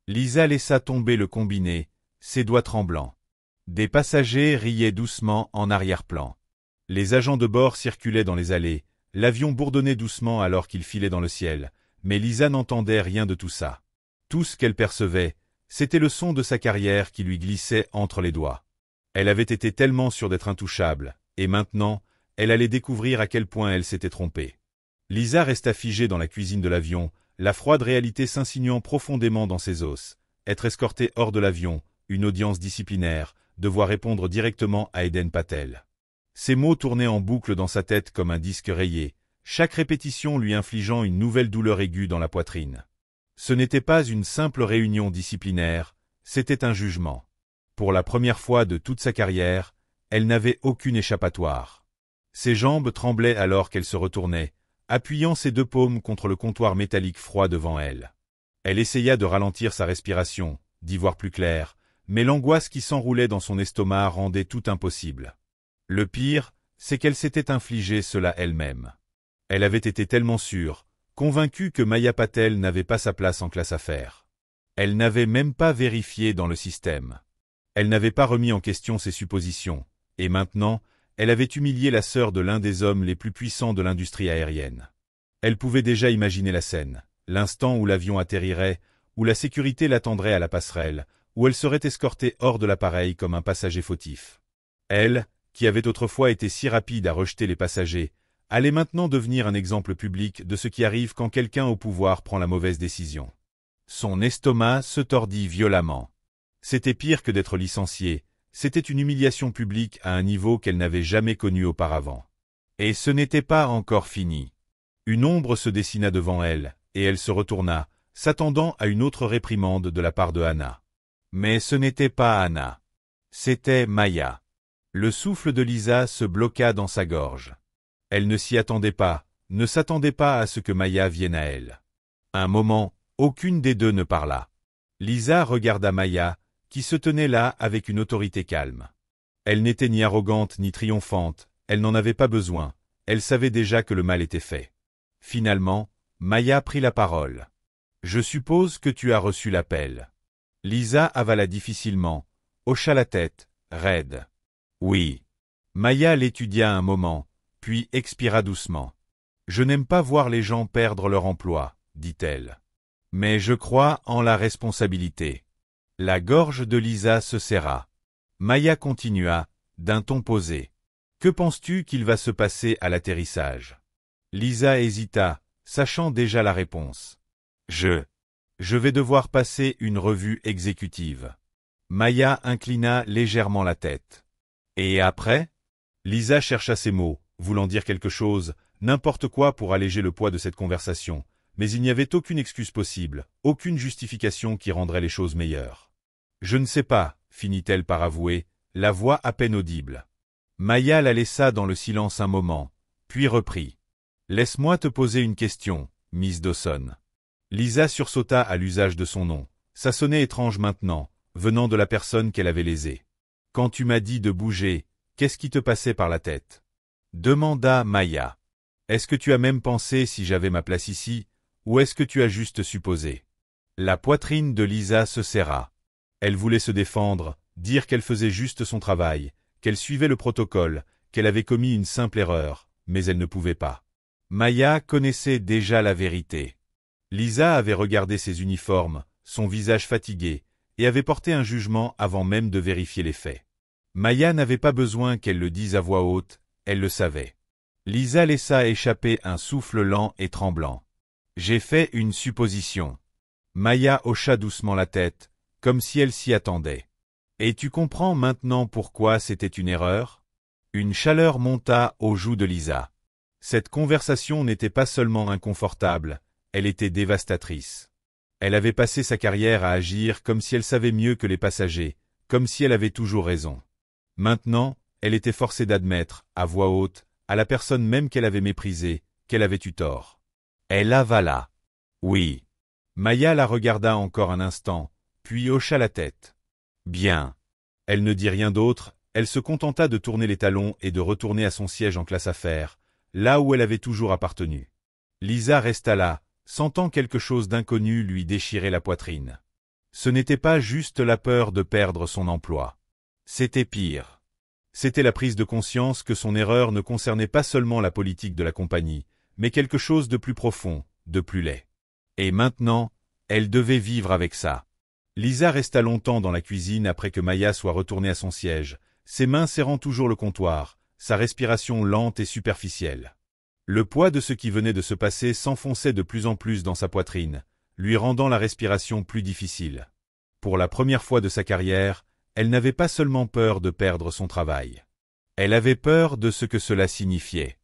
Lisa laissa tomber le combiné, ses doigts tremblants. Des passagers riaient doucement en arrière-plan. Les agents de bord circulaient dans les allées, l'avion bourdonnait doucement alors qu'il filait dans le ciel, mais Lisa n'entendait rien de tout ça. Tout ce qu'elle percevait, c'était le son de sa carrière qui lui glissait entre les doigts. Elle avait été tellement sûre d'être intouchable, et maintenant, elle allait découvrir à quel point elle s'était trompée. Lisa resta figée dans la cuisine de l'avion, la froide réalité s'insinuant profondément dans ses os. Être escortée hors de l'avion, une audience disciplinaire, devoir répondre directement à Eden Patel. Ces mots tournaient en boucle dans sa tête comme un disque rayé, chaque répétition lui infligeant une nouvelle douleur aiguë dans la poitrine. Ce n'était pas une simple réunion disciplinaire, c'était un jugement. Pour la première fois de toute sa carrière, elle n'avait aucune échappatoire. Ses jambes tremblaient alors qu'elle se retournait, appuyant ses deux paumes contre le comptoir métallique froid devant elle. Elle essaya de ralentir sa respiration, d'y voir plus clair, mais l'angoisse qui s'enroulait dans son estomac rendait tout impossible. Le pire, c'est qu'elle s'était infligé cela elle-même. Elle avait été tellement sûre, convaincue que Maya Patel n'avait pas sa place en classe affaires. Elle n'avait même pas vérifié dans le système. Elle n'avait pas remis en question ses suppositions, et maintenant, elle avait humilié la sœur de l'un des hommes les plus puissants de l'industrie aérienne. Elle pouvait déjà imaginer la scène, l'instant où l'avion atterrirait, où la sécurité l'attendrait à la passerelle, où elle serait escortée hors de l'appareil comme un passager fautif. Elle, qui avait autrefois été si rapide à rejeter les passagers, allait maintenant devenir un exemple public de ce qui arrive quand quelqu'un au pouvoir prend la mauvaise décision. Son estomac se tordit violemment. C'était pire que d'être licenciée, c'était une humiliation publique à un niveau qu'elle n'avait jamais connu auparavant. Et ce n'était pas encore fini. Une ombre se dessina devant elle, et elle se retourna, s'attendant à une autre réprimande de la part de Hannah. Mais ce n'était pas Hannah. C'était Maya. Le souffle de Lisa se bloqua dans sa gorge. Elle ne s'y attendait pas, ne s'attendait pas à ce que Maya vienne à elle. Un moment, aucune des deux ne parla. Lisa regarda Maya, qui se tenait là avec une autorité calme. Elle n'était ni arrogante ni triomphante, elle n'en avait pas besoin, elle savait déjà que le mal était fait. Finalement, Maya prit la parole. « Je suppose que tu as reçu l'appel. » Lisa avala difficilement, hocha la tête, raide. « Oui. » Maya l'étudia un moment, puis expira doucement. « Je n'aime pas voir les gens perdre leur emploi, » dit-elle. « Mais je crois en la responsabilité. » La gorge de Lisa se serra. Maya continua, d'un ton posé. « Que penses-tu qu'il va se passer à l'atterrissage » Lisa hésita, sachant déjà la réponse. « Je vais devoir passer une revue exécutive. » Maya inclina légèrement la tête. « Et après » Lisa chercha ses mots, voulant dire quelque chose, n'importe quoi pour alléger le poids de cette conversation, mais il n'y avait aucune excuse possible, aucune justification qui rendrait les choses meilleures. « Je ne sais pas, finit-elle par avouer, la voix à peine audible. Maya la laissa dans le silence un moment, puis reprit. « Laisse-moi te poser une question, Miss Dawson. » Lisa sursauta à l'usage de son nom. Ça sonnait étrange maintenant, venant de la personne qu'elle avait lésée. « Quand tu m'as dit de bouger, qu'est-ce qui te passait par la tête ?» demanda Maya. « Est-ce que tu as même pensé si j'avais ma place ici, ou est-ce que tu as juste supposé ?» La poitrine de Lisa se serra. Elle voulait se défendre, dire qu'elle faisait juste son travail, qu'elle suivait le protocole, qu'elle avait commis une simple erreur, mais elle ne pouvait pas. Maya connaissait déjà la vérité. Lisa avait regardé ses uniformes, son visage fatigué, et avait porté un jugement avant même de vérifier les faits. Maya n'avait pas besoin qu'elle le dise à voix haute, elle le savait. Lisa laissa échapper un souffle lent et tremblant. « J'ai fait une supposition. » Maya hocha doucement la tête, comme si elle s'y attendait. « Et tu comprends maintenant pourquoi c'était une erreur ?» Une chaleur monta aux joues de Lisa. Cette conversation n'était pas seulement inconfortable, elle était dévastatrice. Elle avait passé sa carrière à agir comme si elle savait mieux que les passagers, comme si elle avait toujours raison. Maintenant, elle était forcée d'admettre, à voix haute, à la personne même qu'elle avait méprisée, qu'elle avait eu tort. Elle avala. « Oui. » Maya la regarda encore un instant, puis hocha la tête. « Bien. » Elle ne dit rien d'autre, elle se contenta de tourner les talons et de retourner à son siège en classe affaires, là où elle avait toujours appartenu. Lisa resta là, sentant quelque chose d'inconnu lui déchirer la poitrine. Ce n'était pas juste la peur de perdre son emploi. C'était pire. C'était la prise de conscience que son erreur ne concernait pas seulement la politique de la compagnie, mais quelque chose de plus profond, de plus laid. Et maintenant, elle devait vivre avec ça. Lisa resta longtemps dans la cuisine après que Maya soit retournée à son siège, ses mains serrant toujours le comptoir, sa respiration lente et superficielle. Le poids de ce qui venait de se passer s'enfonçait de plus en plus dans sa poitrine, lui rendant la respiration plus difficile. Pour la première fois de sa carrière, elle n'avait pas seulement peur de perdre son travail. Elle avait peur de ce que cela signifiait.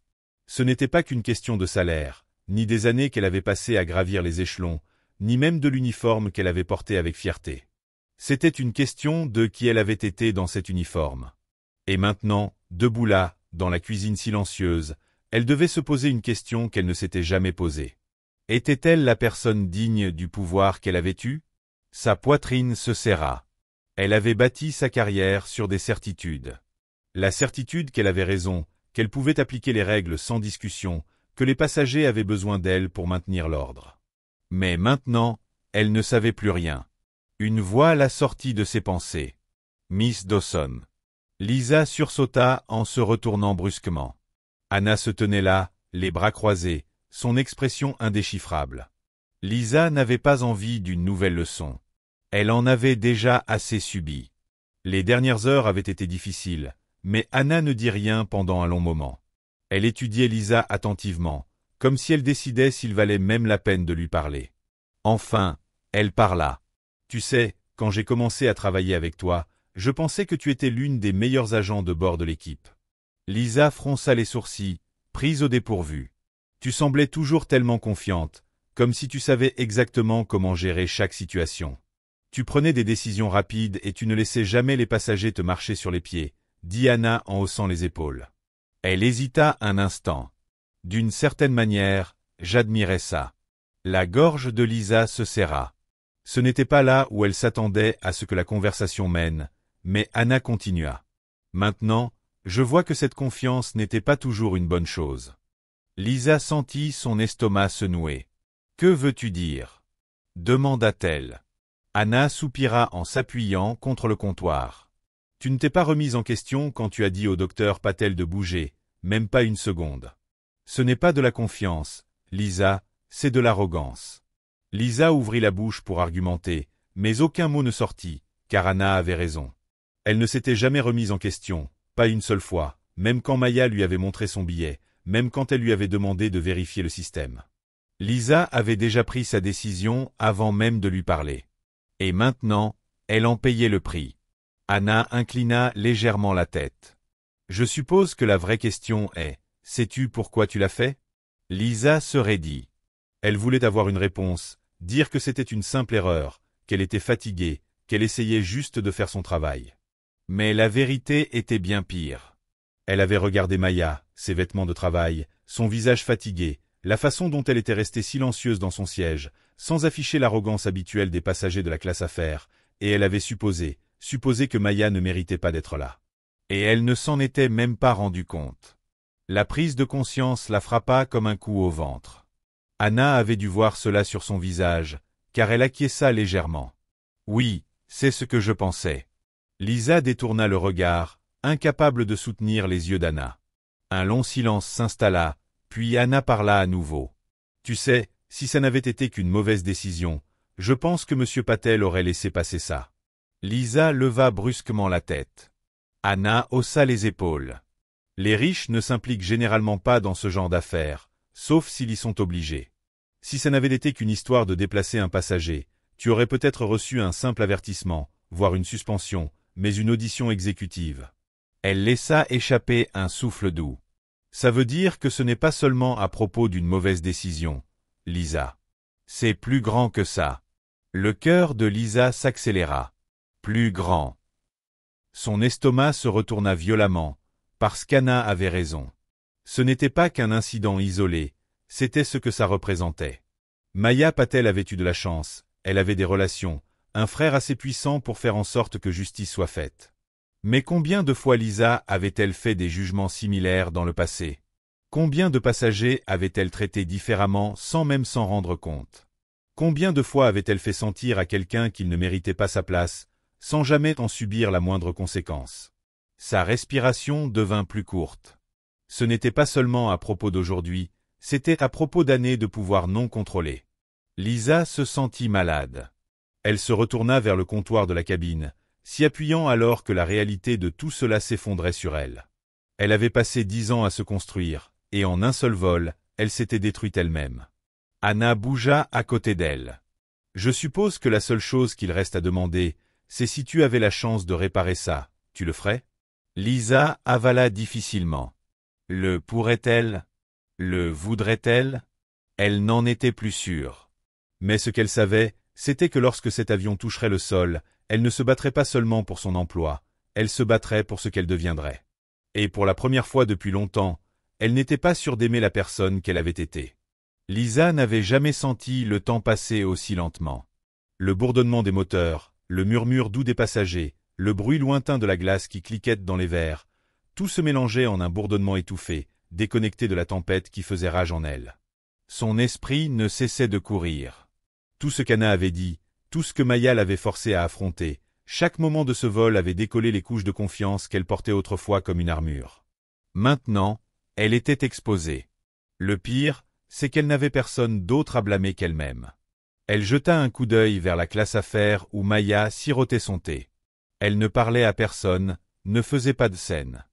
Ce n'était pas qu'une question de salaire, ni des années qu'elle avait passées à gravir les échelons, ni même de l'uniforme qu'elle avait porté avec fierté. C'était une question de qui elle avait été dans cet uniforme. Et maintenant, debout là, dans la cuisine silencieuse, elle devait se poser une question qu'elle ne s'était jamais posée. Était-elle la personne digne du pouvoir qu'elle avait eu? Sa poitrine se serra. Elle avait bâti sa carrière sur des certitudes. La certitude qu'elle avait raison, qu'elle pouvait appliquer les règles sans discussion, que les passagers avaient besoin d'elle pour maintenir l'ordre. Mais maintenant, elle ne savait plus rien. Une voix la sortit de ses pensées. Miss Dawson. Lisa sursauta en se retournant brusquement. Anna se tenait là, les bras croisés, son expression indéchiffrable. Lisa n'avait pas envie d'une nouvelle leçon. Elle en avait déjà assez subi. Les dernières heures avaient été difficiles, mais Anna ne dit rien pendant un long moment. Elle étudiait Lisa attentivement, comme si elle décidait s'il valait même la peine de lui parler. Enfin, elle parla. « Tu sais, quand j'ai commencé à travailler avec toi, je pensais que tu étais l'une des meilleures agents de bord de l'équipe. » Lisa fronça les sourcils, prise au dépourvu. « Tu semblais toujours tellement confiante, comme si tu savais exactement comment gérer chaque situation. Tu prenais des décisions rapides et tu ne laissais jamais les passagers te marcher sur les pieds, » dit Anna en haussant les épaules. Elle hésita un instant. D'une certaine manière, j'admirais ça. La gorge de Lisa se serra. Ce n'était pas là où elle s'attendait à ce que la conversation mène, mais Anna continua. Maintenant, je vois que cette confiance n'était pas toujours une bonne chose. Lisa sentit son estomac se nouer. Que veux-tu dire? Demanda-t-elle. Anna soupira en s'appuyant contre le comptoir. Tu ne t'es pas remise en question quand tu as dit au docteur Patel de bouger, même pas une seconde. Ce n'est pas de la confiance, Lisa, c'est de l'arrogance. Lisa ouvrit la bouche pour argumenter, mais aucun mot ne sortit, car Anna avait raison. Elle ne s'était jamais remise en question, pas une seule fois, même quand Maya lui avait montré son billet, même quand elle lui avait demandé de vérifier le système. Lisa avait déjà pris sa décision avant même de lui parler. Et maintenant, elle en payait le prix. Anna inclina légèrement la tête. Je suppose que la vraie question est, sais-tu pourquoi tu l'as fait? Lisa se raidit. Elle voulait avoir une réponse, dire que c'était une simple erreur, qu'elle était fatiguée, qu'elle essayait juste de faire son travail. Mais la vérité était bien pire. Elle avait regardé Maya, ses vêtements de travail, son visage fatigué, la façon dont elle était restée silencieuse dans son siège, sans afficher l'arrogance habituelle des passagers de la classe affaires, et elle avait supposé que Maya ne méritait pas d'être là. Et elle ne s'en était même pas rendue compte. La prise de conscience la frappa comme un coup au ventre. Anna avait dû voir cela sur son visage, car elle acquiesça légèrement. Oui, c'est ce que je pensais. Lisa détourna le regard, incapable de soutenir les yeux d'Anna. Un long silence s'installa, puis Anna parla à nouveau. Tu sais, si ça n'avait été qu'une mauvaise décision, je pense que M. Patel aurait laissé passer ça. Lisa leva brusquement la tête. Anna haussa les épaules. Les riches ne s'impliquent généralement pas dans ce genre d'affaires, sauf s'ils y sont obligés. Si ça n'avait été qu'une histoire de déplacer un passager, tu aurais peut-être reçu un simple avertissement, voire une suspension, mais une audition exécutive. Elle laissa échapper un souffle doux. Ça veut dire que ce n'est pas seulement à propos d'une mauvaise décision, Lisa. C'est plus grand que ça. Le cœur de Lisa s'accéléra. Plus grand. Son estomac se retourna violemment, parce qu'Anna avait raison. Ce n'était pas qu'un incident isolé, c'était ce que ça représentait. Maya Patel avait eu de la chance, elle avait des relations, un frère assez puissant pour faire en sorte que justice soit faite. Mais combien de fois Lisa avait-elle fait des jugements similaires dans le passé? Combien de passagers avait-elle traité différemment sans même s'en rendre compte? Combien de fois avait-elle fait sentir à quelqu'un qu'il ne méritait pas sa place, sans jamais en subir la moindre conséquence? Sa respiration devint plus courte. Ce n'était pas seulement à propos d'aujourd'hui, c'était à propos d'années de pouvoir non contrôlé. Lisa se sentit malade. Elle se retourna vers le comptoir de la cabine, s'y appuyant alors que la réalité de tout cela s'effondrait sur elle. Elle avait passé 10 ans à se construire, et en un seul vol, elle s'était détruite elle-même. Anna bougea à côté d'elle. Je suppose que la seule chose qu'il reste à demander, c'est si tu avais la chance de réparer ça, tu le ferais? Lisa avala difficilement. Le pourrait-elle? Le voudrait-elle? Elle n'en était plus sûre. Mais ce qu'elle savait, c'était que lorsque cet avion toucherait le sol, elle ne se battrait pas seulement pour son emploi, elle se battrait pour ce qu'elle deviendrait. Et pour la première fois depuis longtemps, elle n'était pas sûre d'aimer la personne qu'elle avait été. Lisa n'avait jamais senti le temps passer aussi lentement. Le bourdonnement des moteurs, le murmure doux des passagers, le bruit lointain de la glace qui cliquette dans les verres, tout se mélangeait en un bourdonnement étouffé, déconnecté de la tempête qui faisait rage en elle. Son esprit ne cessait de courir. Tout ce qu'Anna avait dit, tout ce que Maya l'avait forcé à affronter, chaque moment de ce vol avait décollé les couches de confiance qu'elle portait autrefois comme une armure. Maintenant, elle était exposée. Le pire, c'est qu'elle n'avait personne d'autre à blâmer qu'elle-même. Elle jeta un coup d'œil vers la classe affaires où Maya sirotait son thé. Elle ne parlait à personne, ne faisait pas de scène.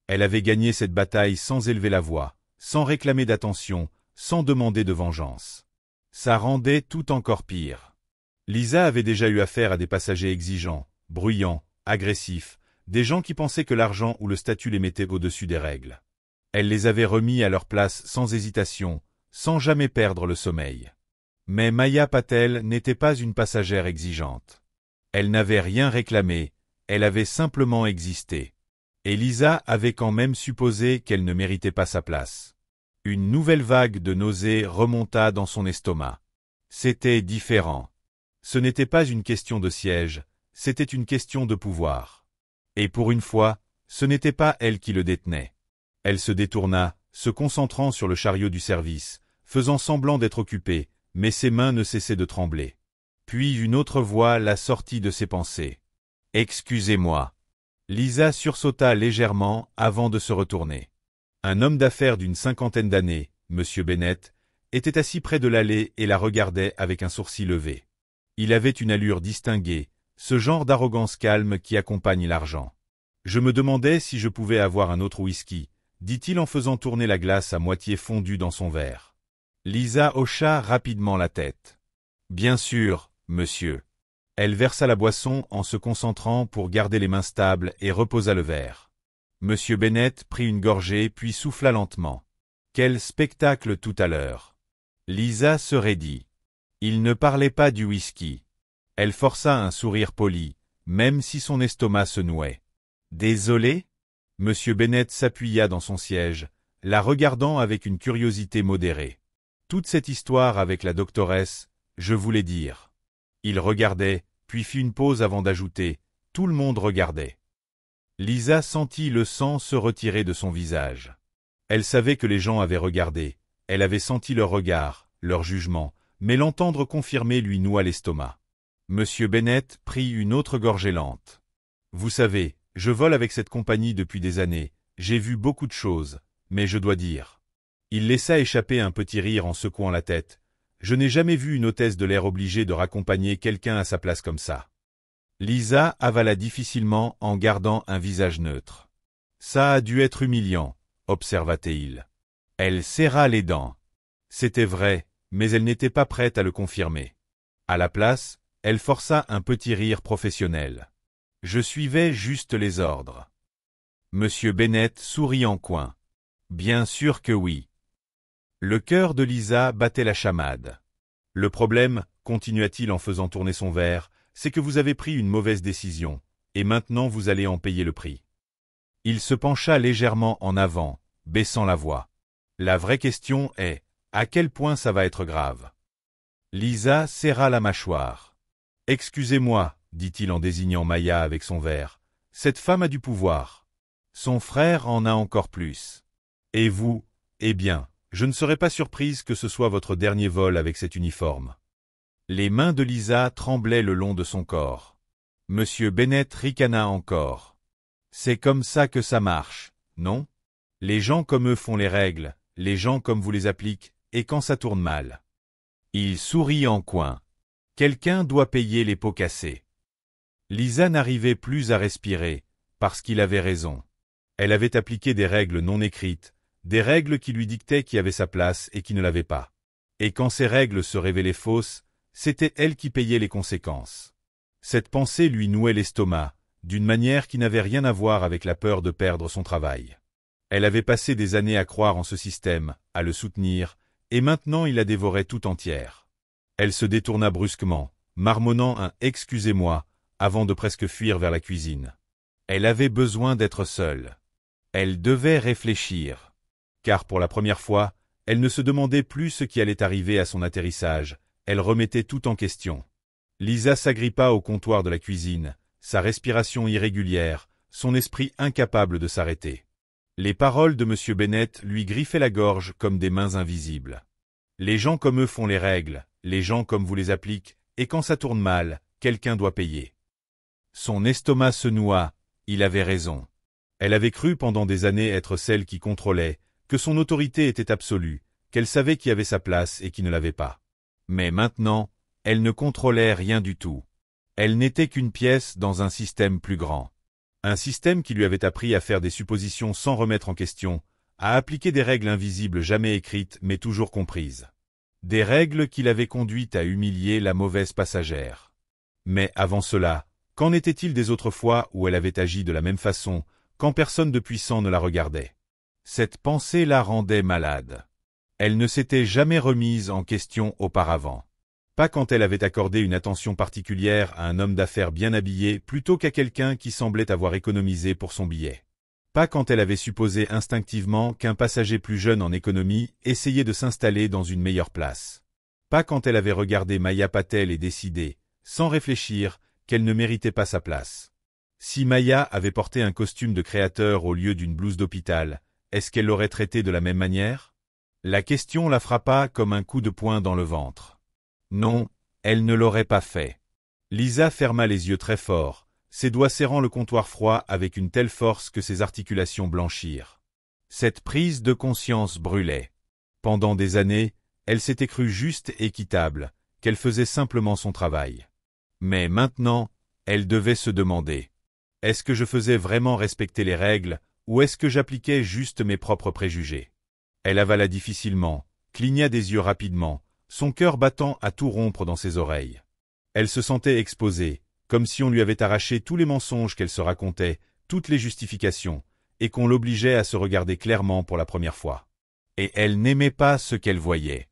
Elle avait gagné cette bataille sans élever la voix, sans réclamer d'attention, sans demander de vengeance. Ça rendait tout encore pire. Lisa avait déjà eu affaire à des passagers exigeants, bruyants, agressifs, des gens qui pensaient que l'argent ou le statut les mettait au-dessus des règles. Elle les avait remis à leur place sans hésitation, sans jamais perdre le sommeil. Mais Maya Patel n'était pas une passagère exigeante. Elle n'avait rien réclamé, elle avait simplement existé. Et Lisa avait quand même supposé qu'elle ne méritait pas sa place. Une nouvelle vague de nausées remonta dans son estomac. C'était différent. Ce n'était pas une question de siège, c'était une question de pouvoir. Et pour une fois, ce n'était pas elle qui le détenait. Elle se détourna, se concentrant sur le chariot du service, faisant semblant d'être occupée, mais ses mains ne cessaient de trembler. Puis une autre voix la sortit de ses pensées. « Excusez-moi. » Lisa sursauta légèrement avant de se retourner. Un homme d'affaires d'une 50aine d'années, M. Bennett, était assis près de l'allée et la regardait avec un sourcil levé. Il avait une allure distinguée, ce genre d'arrogance calme qui accompagne l'argent. Je me demandais si je pouvais avoir un autre whisky, dit-il en faisant tourner la glace à moitié fondue dans son verre. Lisa hocha rapidement la tête. Bien sûr, monsieur. Elle versa la boisson en se concentrant pour garder les mains stables et reposa le verre. Monsieur Bennett prit une gorgée puis souffla lentement. Quel spectacle tout à l'heure. Lisa se raidit. Il ne parlait pas du whisky. Elle força un sourire poli, même si son estomac se nouait. Désolé? Monsieur Bennet s'appuya dans son siège, la regardant avec une curiosité modérée. Toute cette histoire avec la doctoresse, je voulais dire. Il regardait, puis fit une pause avant d'ajouter, tout le monde regardait. Lisa sentit le sang se retirer de son visage. Elle savait que les gens avaient regardé, elle avait senti leur regard, leur jugement, mais l'entendre confirmer lui noua l'estomac. Monsieur Bennet prit une autre gorgée lente. Vous savez, je vole avec cette compagnie depuis des années, j'ai vu beaucoup de choses, mais je dois dire. Il laissa échapper un petit rire en secouant la tête. Je n'ai jamais vu une hôtesse de l'air obligée de raccompagner quelqu'un à sa place comme ça. Lisa avala difficilement en gardant un visage neutre. Ça a dû être humiliant, observa-t-il. Elle serra les dents. C'était vrai, mais elle n'était pas prête à le confirmer. À la place, elle força un petit rire professionnel. Je suivais juste les ordres. Monsieur Bennet sourit en coin. Bien sûr que oui. Le cœur de Lisa battait la chamade. Le problème, continua-t-il en faisant tourner son verre, c'est que vous avez pris une mauvaise décision, et maintenant vous allez en payer le prix. Il se pencha légèrement en avant, baissant la voix. La vraie question est, à quel point ça va être grave? Lisa serra la mâchoire. Excusez-moi, dit-il en désignant Maya avec son verre. Cette femme a du pouvoir. Son frère en a encore plus. Et vous, eh bien, je ne serais pas surprise que ce soit votre dernier vol avec cet uniforme. Les mains de Lisa tremblaient le long de son corps. Monsieur Bennet ricana encore. C'est comme ça que ça marche, non? Les gens comme eux font les règles, les gens comme vous les appliquent, et quand ça tourne mal. Il sourit en coin. Quelqu'un doit payer les pots cassés. Lisa n'arrivait plus à respirer, parce qu'il avait raison. Elle avait appliqué des règles non écrites, des règles qui lui dictaient qui avait sa place et qui ne l'avait pas. Et quand ces règles se révélaient fausses, c'était elle qui payait les conséquences. Cette pensée lui nouait l'estomac, d'une manière qui n'avait rien à voir avec la peur de perdre son travail. Elle avait passé des années à croire en ce système, à le soutenir, et maintenant il la dévorait tout entière. Elle se détourna brusquement, marmonnant un « excusez-moi » avant de presque fuir vers la cuisine. Elle avait besoin d'être seule. Elle devait réfléchir. Car pour la première fois, elle ne se demandait plus ce qui allait arriver à son atterrissage, elle remettait tout en question. Lisa s'agrippa au comptoir de la cuisine, sa respiration irrégulière, son esprit incapable de s'arrêter. Les paroles de M. Bennet lui griffaient la gorge comme des mains invisibles. Les gens comme eux font les règles, les gens comme vous les appliquent, et quand ça tourne mal, quelqu'un doit payer. Son estomac se noua, il avait raison. Elle avait cru pendant des années être celle qui contrôlait, que son autorité était absolue, qu'elle savait qui avait sa place et qui ne l'avait pas. Mais maintenant, elle ne contrôlait rien du tout. Elle n'était qu'une pièce dans un système plus grand. Un système qui lui avait appris à faire des suppositions sans remettre en question, à appliquer des règles invisibles jamais écrites mais toujours comprises. Des règles qui l'avaient conduite à humilier la mauvaise passagère. Mais avant cela, qu'en était-il des autres fois où elle avait agi de la même façon, quand personne de puissant ne la regardait? Cette pensée la rendait malade. Elle ne s'était jamais remise en question auparavant. Pas quand elle avait accordé une attention particulière à un homme d'affaires bien habillé plutôt qu'à quelqu'un qui semblait avoir économisé pour son billet. Pas quand elle avait supposé instinctivement qu'un passager plus jeune en économie essayait de s'installer dans une meilleure place. Pas quand elle avait regardé Maya Patel et décidé, sans réfléchir, qu'elle ne méritait pas sa place. Si Maya avait porté un costume de créateur au lieu d'une blouse d'hôpital, est-ce qu'elle l'aurait traité de la même manière? La question la frappa comme un coup de poing dans le ventre. Non, elle ne l'aurait pas fait. Lisa ferma les yeux très fort, ses doigts serrant le comptoir froid avec une telle force que ses articulations blanchirent. Cette prise de conscience brûlait. Pendant des années, elle s'était crue juste et équitable, qu'elle faisait simplement son travail. Mais maintenant, elle devait se demander. Est-ce que je faisais vraiment respecter les règles, ou est-ce que j'appliquais juste mes propres préjugés? Elle avala difficilement, cligna des yeux rapidement, son cœur battant à tout rompre dans ses oreilles. Elle se sentait exposée, comme si on lui avait arraché tous les mensonges qu'elle se racontait, toutes les justifications, et qu'on l'obligeait à se regarder clairement pour la première fois. Et elle n'aimait pas ce qu'elle voyait.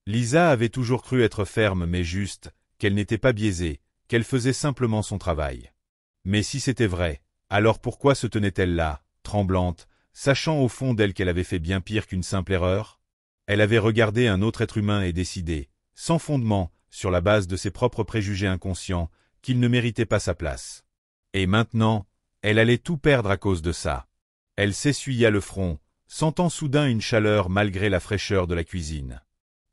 Lisa avait toujours cru être ferme mais juste, qu'elle n'était pas biaisée, qu'elle faisait simplement son travail. Mais si c'était vrai, alors pourquoi se tenait-elle là, tremblante, sachant au fond d'elle qu'elle avait fait bien pire qu'une simple erreur. Elle avait regardé un autre être humain et décidé, sans fondement, sur la base de ses propres préjugés inconscients, qu'il ne méritait pas sa place. Et maintenant, elle allait tout perdre à cause de ça. Elle s'essuya le front, sentant soudain une chaleur malgré la fraîcheur de la cuisine.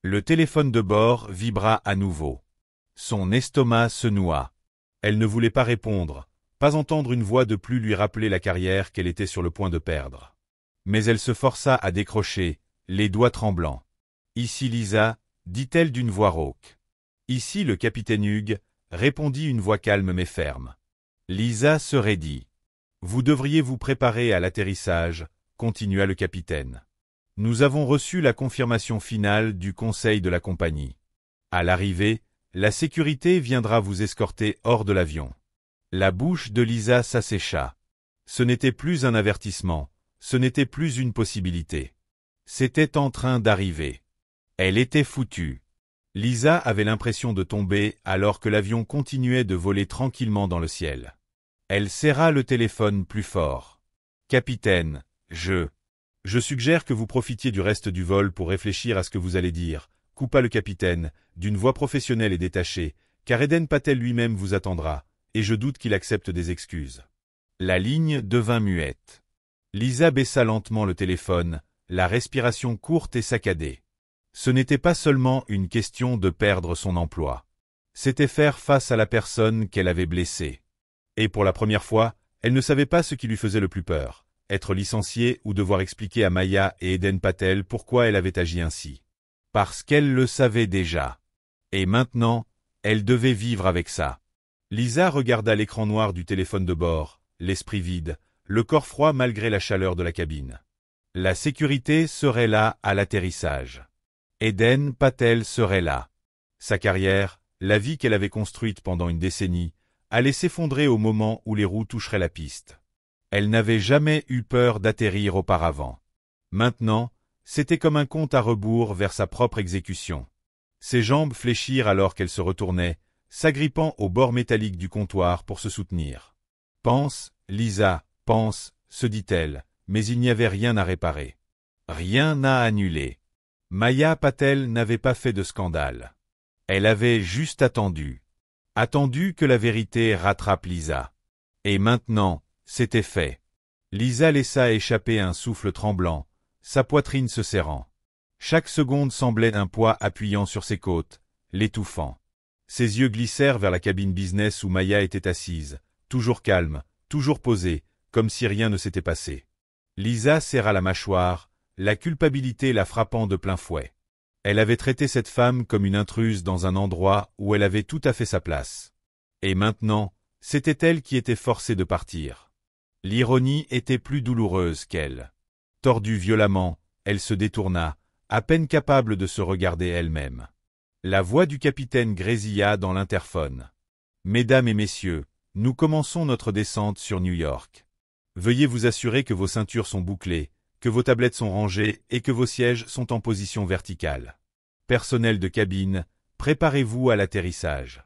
Le téléphone de bord vibra à nouveau. Son estomac se noua. Elle ne voulait pas répondre, pas entendre une voix de plus lui rappeler la carrière qu'elle était sur le point de perdre. Mais elle se força à décrocher, les doigts tremblants. « Ici Lisa » dit-elle d'une voix rauque. « Ici le capitaine Hughes » répondit une voix calme mais ferme. Lisa se raidit. « Vous devriez vous préparer à l'atterrissage » continua le capitaine. « Nous avons reçu la confirmation finale du conseil de la compagnie. À l'arrivée, la sécurité viendra vous escorter hors de l'avion. » La bouche de Lisa s'assécha. Ce n'était plus un avertissement, ce n'était plus une possibilité. C'était en train d'arriver. Elle était foutue. Lisa avait l'impression de tomber alors que l'avion continuait de voler tranquillement dans le ciel. Elle serra le téléphone plus fort. « Capitaine, je suggère que vous profitiez du reste du vol pour réfléchir à ce que vous allez dire, » coupa le capitaine, d'une voix professionnelle et détachée, car Eden Patel lui-même vous attendra, et je doute qu'il accepte des excuses. La ligne devint muette. Lisa baissa lentement le téléphone, la respiration courte et saccadée. Ce n'était pas seulement une question de perdre son emploi. C'était faire face à la personne qu'elle avait blessée. Et pour la première fois, elle ne savait pas ce qui lui faisait le plus peur, être licenciée ou devoir expliquer à Maya et Eden Patel pourquoi elle avait agi ainsi. Parce qu'elle le savait déjà. Et maintenant, elle devait vivre avec ça. Lisa regarda l'écran noir du téléphone de bord, l'esprit vide, le corps froid malgré la chaleur de la cabine. La sécurité serait là à l'atterrissage. Eden Patel serait là. Sa carrière, la vie qu'elle avait construite pendant une décennie, allait s'effondrer au moment où les roues toucheraient la piste. Elle n'avait jamais eu peur d'atterrir auparavant. Maintenant, c'était comme un compte à rebours vers sa propre exécution. Ses jambes fléchirent alors qu'elle se retournait, s'agrippant au bord métallique du comptoir pour se soutenir. « Pense, Lisa, pense » se dit-elle, mais il n'y avait rien à réparer. Rien à annuler. Maya Patel n'avait pas fait de scandale. Elle avait juste attendu. Attendu que la vérité rattrape Lisa. Et maintenant, c'était fait. Lisa laissa échapper un souffle tremblant, sa poitrine se serrant. Chaque seconde semblait un poids appuyant sur ses côtes, l'étouffant. Ses yeux glissèrent vers la cabine business où Maya était assise, toujours calme, toujours posée, comme si rien ne s'était passé. Lisa serra la mâchoire, la culpabilité la frappant de plein fouet. Elle avait traité cette femme comme une intruse dans un endroit où elle avait tout à fait sa place. Et maintenant, c'était elle qui était forcée de partir. L'ironie était plus douloureuse qu'elle. Tordue violemment, elle se détourna, à peine capable de se regarder elle-même. La voix du capitaine grésilla dans l'interphone. « Mesdames et messieurs, nous commençons notre descente sur New York. Veuillez vous assurer que vos ceintures sont bouclées, que vos tablettes sont rangées et que vos sièges sont en position verticale. Personnel de cabine, préparez-vous à l'atterrissage. »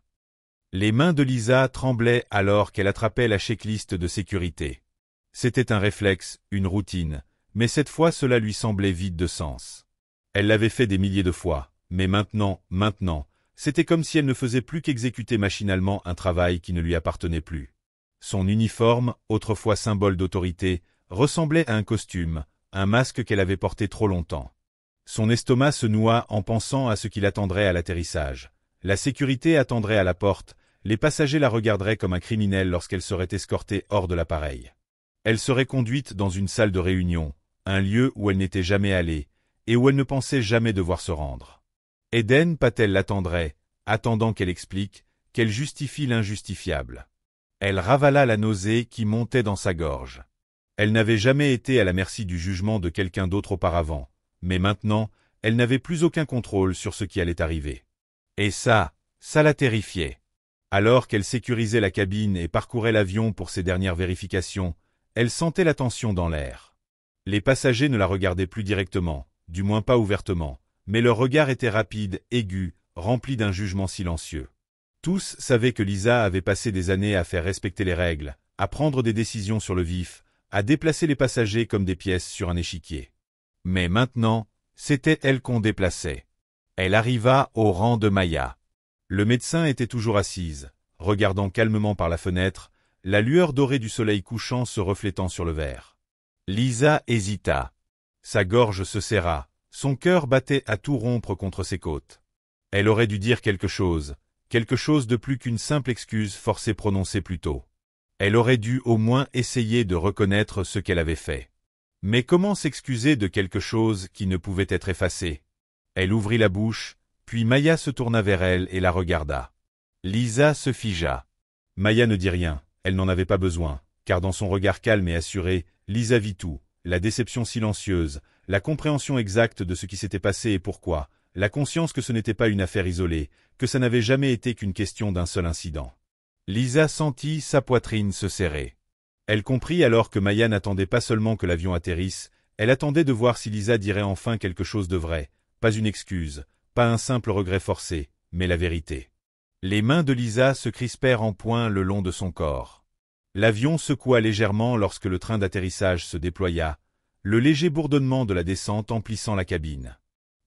Les mains de Lisa tremblaient alors qu'elle attrapait la checklist de sécurité. C'était un réflexe, une routine, mais cette fois cela lui semblait vide de sens. Elle l'avait fait des milliers de fois, mais maintenant, c'était comme si elle ne faisait plus qu'exécuter machinalement un travail qui ne lui appartenait plus. Son uniforme, autrefois symbole d'autorité, ressemblait à un costume, un masque qu'elle avait porté trop longtemps. Son estomac se noua en pensant à ce qui l'attendrait à l'atterrissage. La sécurité attendrait à la porte, les passagers la regarderaient comme un criminel lorsqu'elle serait escortée hors de l'appareil. Elle serait conduite dans une salle de réunion, un lieu où elle n'était jamais allée, et où elle ne pensait jamais devoir se rendre. Eden Patel l'attendrait, attendant qu'elle explique, qu'elle justifie l'injustifiable. Elle ravala la nausée qui montait dans sa gorge. Elle n'avait jamais été à la merci du jugement de quelqu'un d'autre auparavant, mais maintenant, elle n'avait plus aucun contrôle sur ce qui allait arriver. Et ça la terrifiait. Alors qu'elle sécurisait la cabine et parcourait l'avion pour ses dernières vérifications, elle sentait la tension dans l'air. Les passagers ne la regardaient plus directement, du moins pas ouvertement, mais leur regard était rapide, aigu, rempli d'un jugement silencieux. Tous savaient que Lisa avait passé des années à faire respecter les règles, à prendre des décisions sur le vif, à déplacer les passagers comme des pièces sur un échiquier. Mais maintenant, c'était elle qu'on déplaçait. Elle arriva au rang de Maya. Le médecin était toujours assise, regardant calmement par la fenêtre, la lueur dorée du soleil couchant se reflétant sur le verre. Lisa hésita. Sa gorge se serra, son cœur battait à tout rompre contre ses côtes. Elle aurait dû dire quelque chose de plus qu'une simple excuse forcée prononcée plus tôt. Elle aurait dû au moins essayer de reconnaître ce qu'elle avait fait. Mais comment s'excuser de quelque chose qui ne pouvait être effacé? Elle ouvrit la bouche, puis Maya se tourna vers elle et la regarda. Lisa se figea. Maya ne dit rien, elle n'en avait pas besoin, car dans son regard calme et assuré, Lisa vit tout, la déception silencieuse, la compréhension exacte de ce qui s'était passé et pourquoi, la conscience que ce n'était pas une affaire isolée, que ça n'avait jamais été qu'une question d'un seul incident. Lisa sentit sa poitrine se serrer. Elle comprit alors que Maya n'attendait pas seulement que l'avion atterrisse, elle attendait de voir si Lisa dirait enfin quelque chose de vrai, pas une excuse, pas un simple regret forcé, mais la vérité. Les mains de Lisa se crispèrent en poing le long de son corps. L'avion secoua légèrement lorsque le train d'atterrissage se déploya, le léger bourdonnement de la descente emplissant la cabine.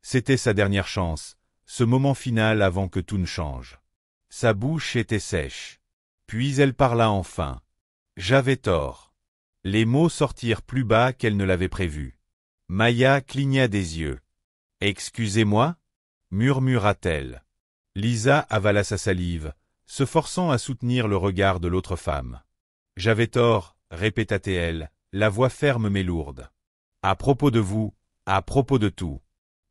C'était sa dernière chance, ce moment final avant que tout ne change. Sa bouche était sèche. Puis elle parla enfin. « J'avais tort. » Les mots sortirent plus bas qu'elle ne l'avait prévu. Maya cligna des yeux. « Excusez-moi » murmura-t-elle. Lisa avala sa salive, se forçant à soutenir le regard de l'autre femme. « J'avais tort » répéta-t-elle, la voix ferme mais lourde. « À propos de vous, à propos de tout. »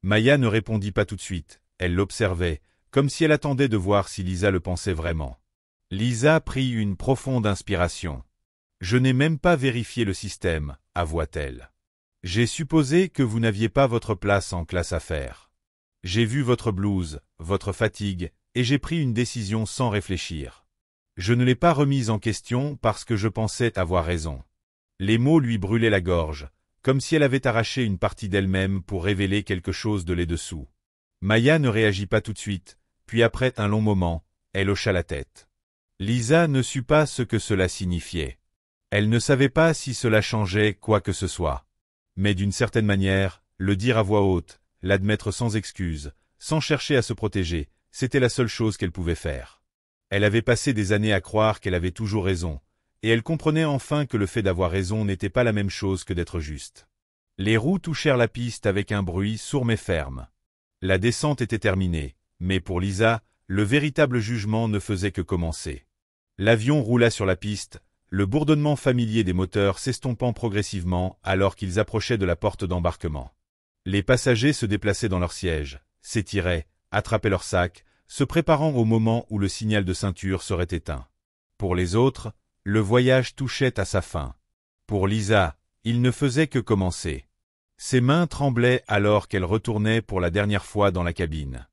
Maya ne répondit pas tout de suite, elle l'observait, comme si elle attendait de voir si Lisa le pensait vraiment. Lisa prit une profonde inspiration. « Je n'ai même pas vérifié le système » avoua-t-elle. « J'ai supposé que vous n'aviez pas votre place en classe affaires. J'ai vu votre blouse, votre fatigue, et j'ai pris une décision sans réfléchir. Je ne l'ai pas remise en question parce que je pensais avoir raison. » Les mots lui brûlaient la gorge, comme si elle avait arraché une partie d'elle-même pour révéler quelque chose de là-dessous. Maya ne réagit pas tout de suite, puis après un long moment, elle hocha la tête. Lisa ne sut pas ce que cela signifiait. Elle ne savait pas si cela changeait quoi que ce soit. Mais d'une certaine manière, le dire à voix haute, l'admettre sans excuse, sans chercher à se protéger, c'était la seule chose qu'elle pouvait faire. Elle avait passé des années à croire qu'elle avait toujours raison, et elle comprenait enfin que le fait d'avoir raison n'était pas la même chose que d'être juste. Les roues touchèrent la piste avec un bruit sourd mais ferme. La descente était terminée, mais pour Lisa, le véritable jugement ne faisait que commencer. L'avion roula sur la piste, le bourdonnement familier des moteurs s'estompant progressivement alors qu'ils approchaient de la porte d'embarquement. Les passagers se déplaçaient dans leurs sièges, s'étiraient, attrapaient leurs sacs, se préparant au moment où le signal de ceinture serait éteint. Pour les autres, le voyage touchait à sa fin. Pour Lisa, il ne faisait que commencer. Ses mains tremblaient alors qu'elle retournait pour la dernière fois dans la cabine.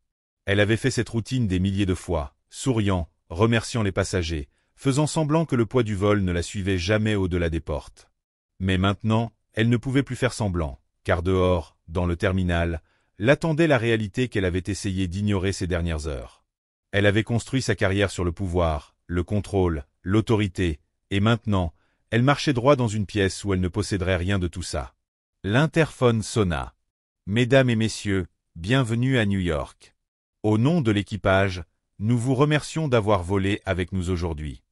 Elle avait fait cette routine des milliers de fois, souriant, remerciant les passagers, faisant semblant que le poids du vol ne la suivait jamais au-delà des portes. Mais maintenant, elle ne pouvait plus faire semblant, car dehors, dans le terminal, l'attendait la réalité qu'elle avait essayé d'ignorer ces dernières heures. Elle avait construit sa carrière sur le pouvoir, le contrôle, l'autorité, et maintenant, elle marchait droit dans une pièce où elle ne posséderait rien de tout ça. L'interphone sonna. « Mesdames et messieurs, bienvenue à New York. Au nom de l'équipage, nous vous remercions d'avoir volé avec nous aujourd'hui.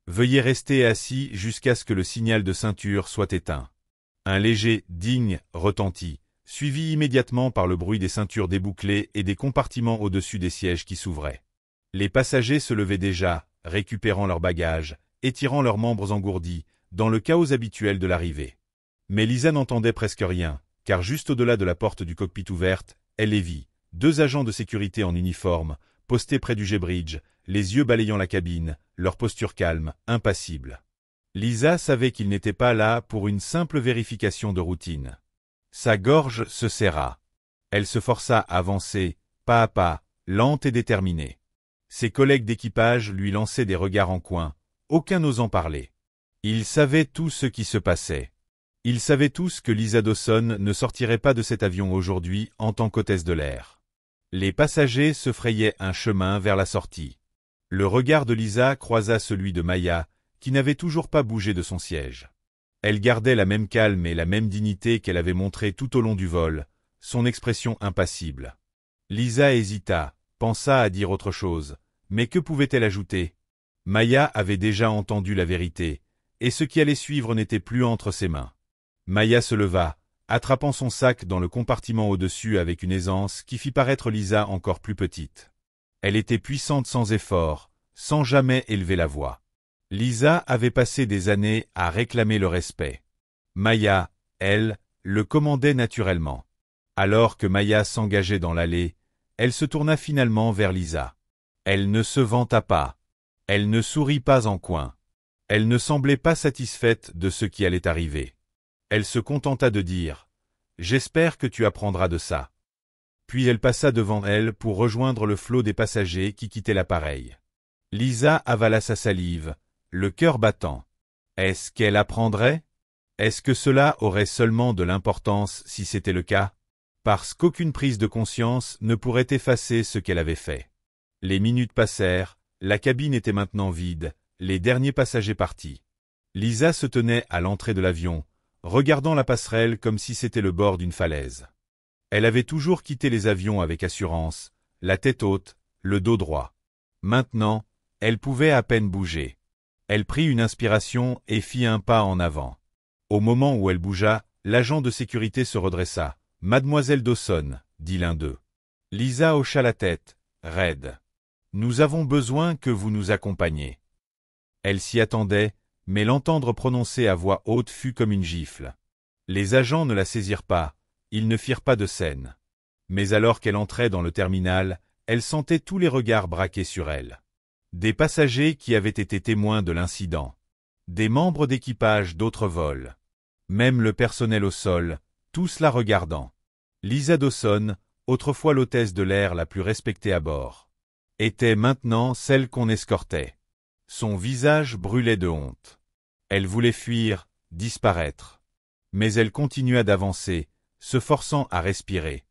Veuillez rester assis jusqu'à ce que le signal de ceinture soit éteint. » Un léger « digne » retentit, suivi immédiatement par le bruit des ceintures débouclées et des compartiments au-dessus des sièges qui s'ouvraient. Les passagers se levaient déjà, récupérant leurs bagages, étirant leurs membres engourdis, dans le chaos habituel de l'arrivée. Mais Lisa n'entendait presque rien, car juste au-delà de la porte du cockpit ouverte, elle les vit, 2 agents de sécurité en uniforme, postés près du J-Bridge, les yeux balayant la cabine, leur posture calme, impassible. Lisa savait qu'ils n'étaient pas là pour une simple vérification de routine. Sa gorge se serra. Elle se força à avancer, pas à pas, lente et déterminée. Ses collègues d'équipage lui lançaient des regards en coin, aucun n'osant parler. Ils savaient tout ce qui se passait. Ils savaient tous que Lisa Dawson ne sortirait pas de cet avion aujourd'hui en tant qu'hôtesse de l'air. Les passagers se frayaient un chemin vers la sortie. Le regard de Lisa croisa celui de Maya, qui n'avait toujours pas bougé de son siège. Elle gardait la même calme et la même dignité qu'elle avait montrée tout au long du vol, son expression impassible. Lisa hésita, pensa à dire autre chose, mais que pouvait-elle ajouter? Maya avait déjà entendu la vérité, et ce qui allait suivre n'était plus entre ses mains. Maya se leva, attrapant son sac dans le compartiment au-dessus avec une aisance qui fit paraître Lisa encore plus petite. Elle était puissante sans effort, sans jamais élever la voix. Lisa avait passé des années à réclamer le respect. Maya, elle, le commandait naturellement. Alors que Maya s'engageait dans l'allée, elle se tourna finalement vers Lisa. Elle ne se vanta pas. Elle ne sourit pas en coin. Elle ne semblait pas satisfaite de ce qui allait arriver. Elle se contenta de dire « J'espère que tu apprendras de ça ». Puis elle passa devant elle pour rejoindre le flot des passagers qui quittaient l'appareil. Lisa avala sa salive, le cœur battant. Est-ce qu'elle apprendrait? Est-ce que cela aurait seulement de l'importance si c'était le cas? Parce qu'aucune prise de conscience ne pourrait effacer ce qu'elle avait fait. Les minutes passèrent, la cabine était maintenant vide, les derniers passagers partis. Lisa se tenait à l'entrée de l'avion, regardant la passerelle comme si c'était le bord d'une falaise. Elle avait toujours quitté les avions avec assurance, la tête haute, le dos droit. Maintenant, elle pouvait à peine bouger. Elle prit une inspiration et fit un pas en avant. Au moment où elle bougea, l'agent de sécurité se redressa. « Mademoiselle Dawson », dit l'un d'eux. Lisa hocha la tête, raide. « Nous avons besoin que vous nous accompagniez. » Elle s'y attendait, mais l'entendre prononcer à voix haute fut comme une gifle. Les agents ne la saisirent pas, ils ne firent pas de scène. Mais alors qu'elle entrait dans le terminal, elle sentait tous les regards braqués sur elle. Des passagers qui avaient été témoins de l'incident. Des membres d'équipage d'autres vols. Même le personnel au sol, tous la regardant. Lisa Dawson, autrefois l'hôtesse de l'air la plus respectée à bord, était maintenant celle qu'on escortait. Son visage brûlait de honte. Elle voulait fuir, disparaître. Mais elle continua d'avancer, se forçant à respirer,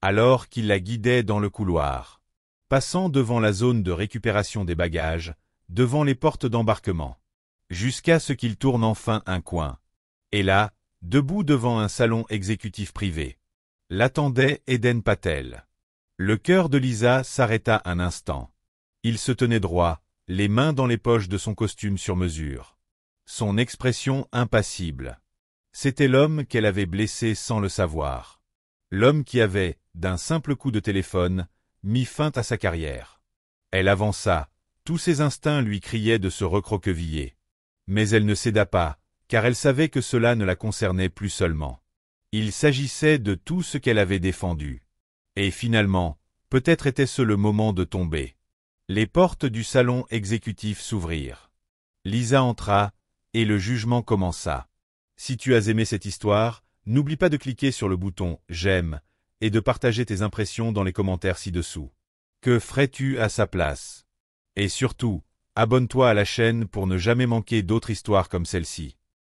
alors qu'il la guidait dans le couloir, passant devant la zone de récupération des bagages, devant les portes d'embarquement, jusqu'à ce qu'il tourne enfin un coin. Et là, debout devant un salon exécutif privé, l'attendait Eden Patel. Le cœur de Lisa s'arrêta un instant. Il se tenait droit, les mains dans les poches de son costume sur mesure. Son expression impassible. C'était l'homme qu'elle avait blessé sans le savoir. L'homme qui avait, d'un simple coup de téléphone, mis fin à sa carrière. Elle avança, tous ses instincts lui criaient de se recroqueviller. Mais elle ne céda pas, car elle savait que cela ne la concernait plus seulement. Il s'agissait de tout ce qu'elle avait défendu. Et finalement, peut-être était-ce le moment de tomber. Les portes du salon exécutif s'ouvrirent. Lisa entra, et le jugement commença. Si tu as aimé cette histoire, n'oublie pas de cliquer sur le bouton « J'aime » et de partager tes impressions dans les commentaires ci-dessous. Que ferais-tu à sa place? Et surtout, abonne-toi à la chaîne pour ne jamais manquer d'autres histoires comme celle-ci.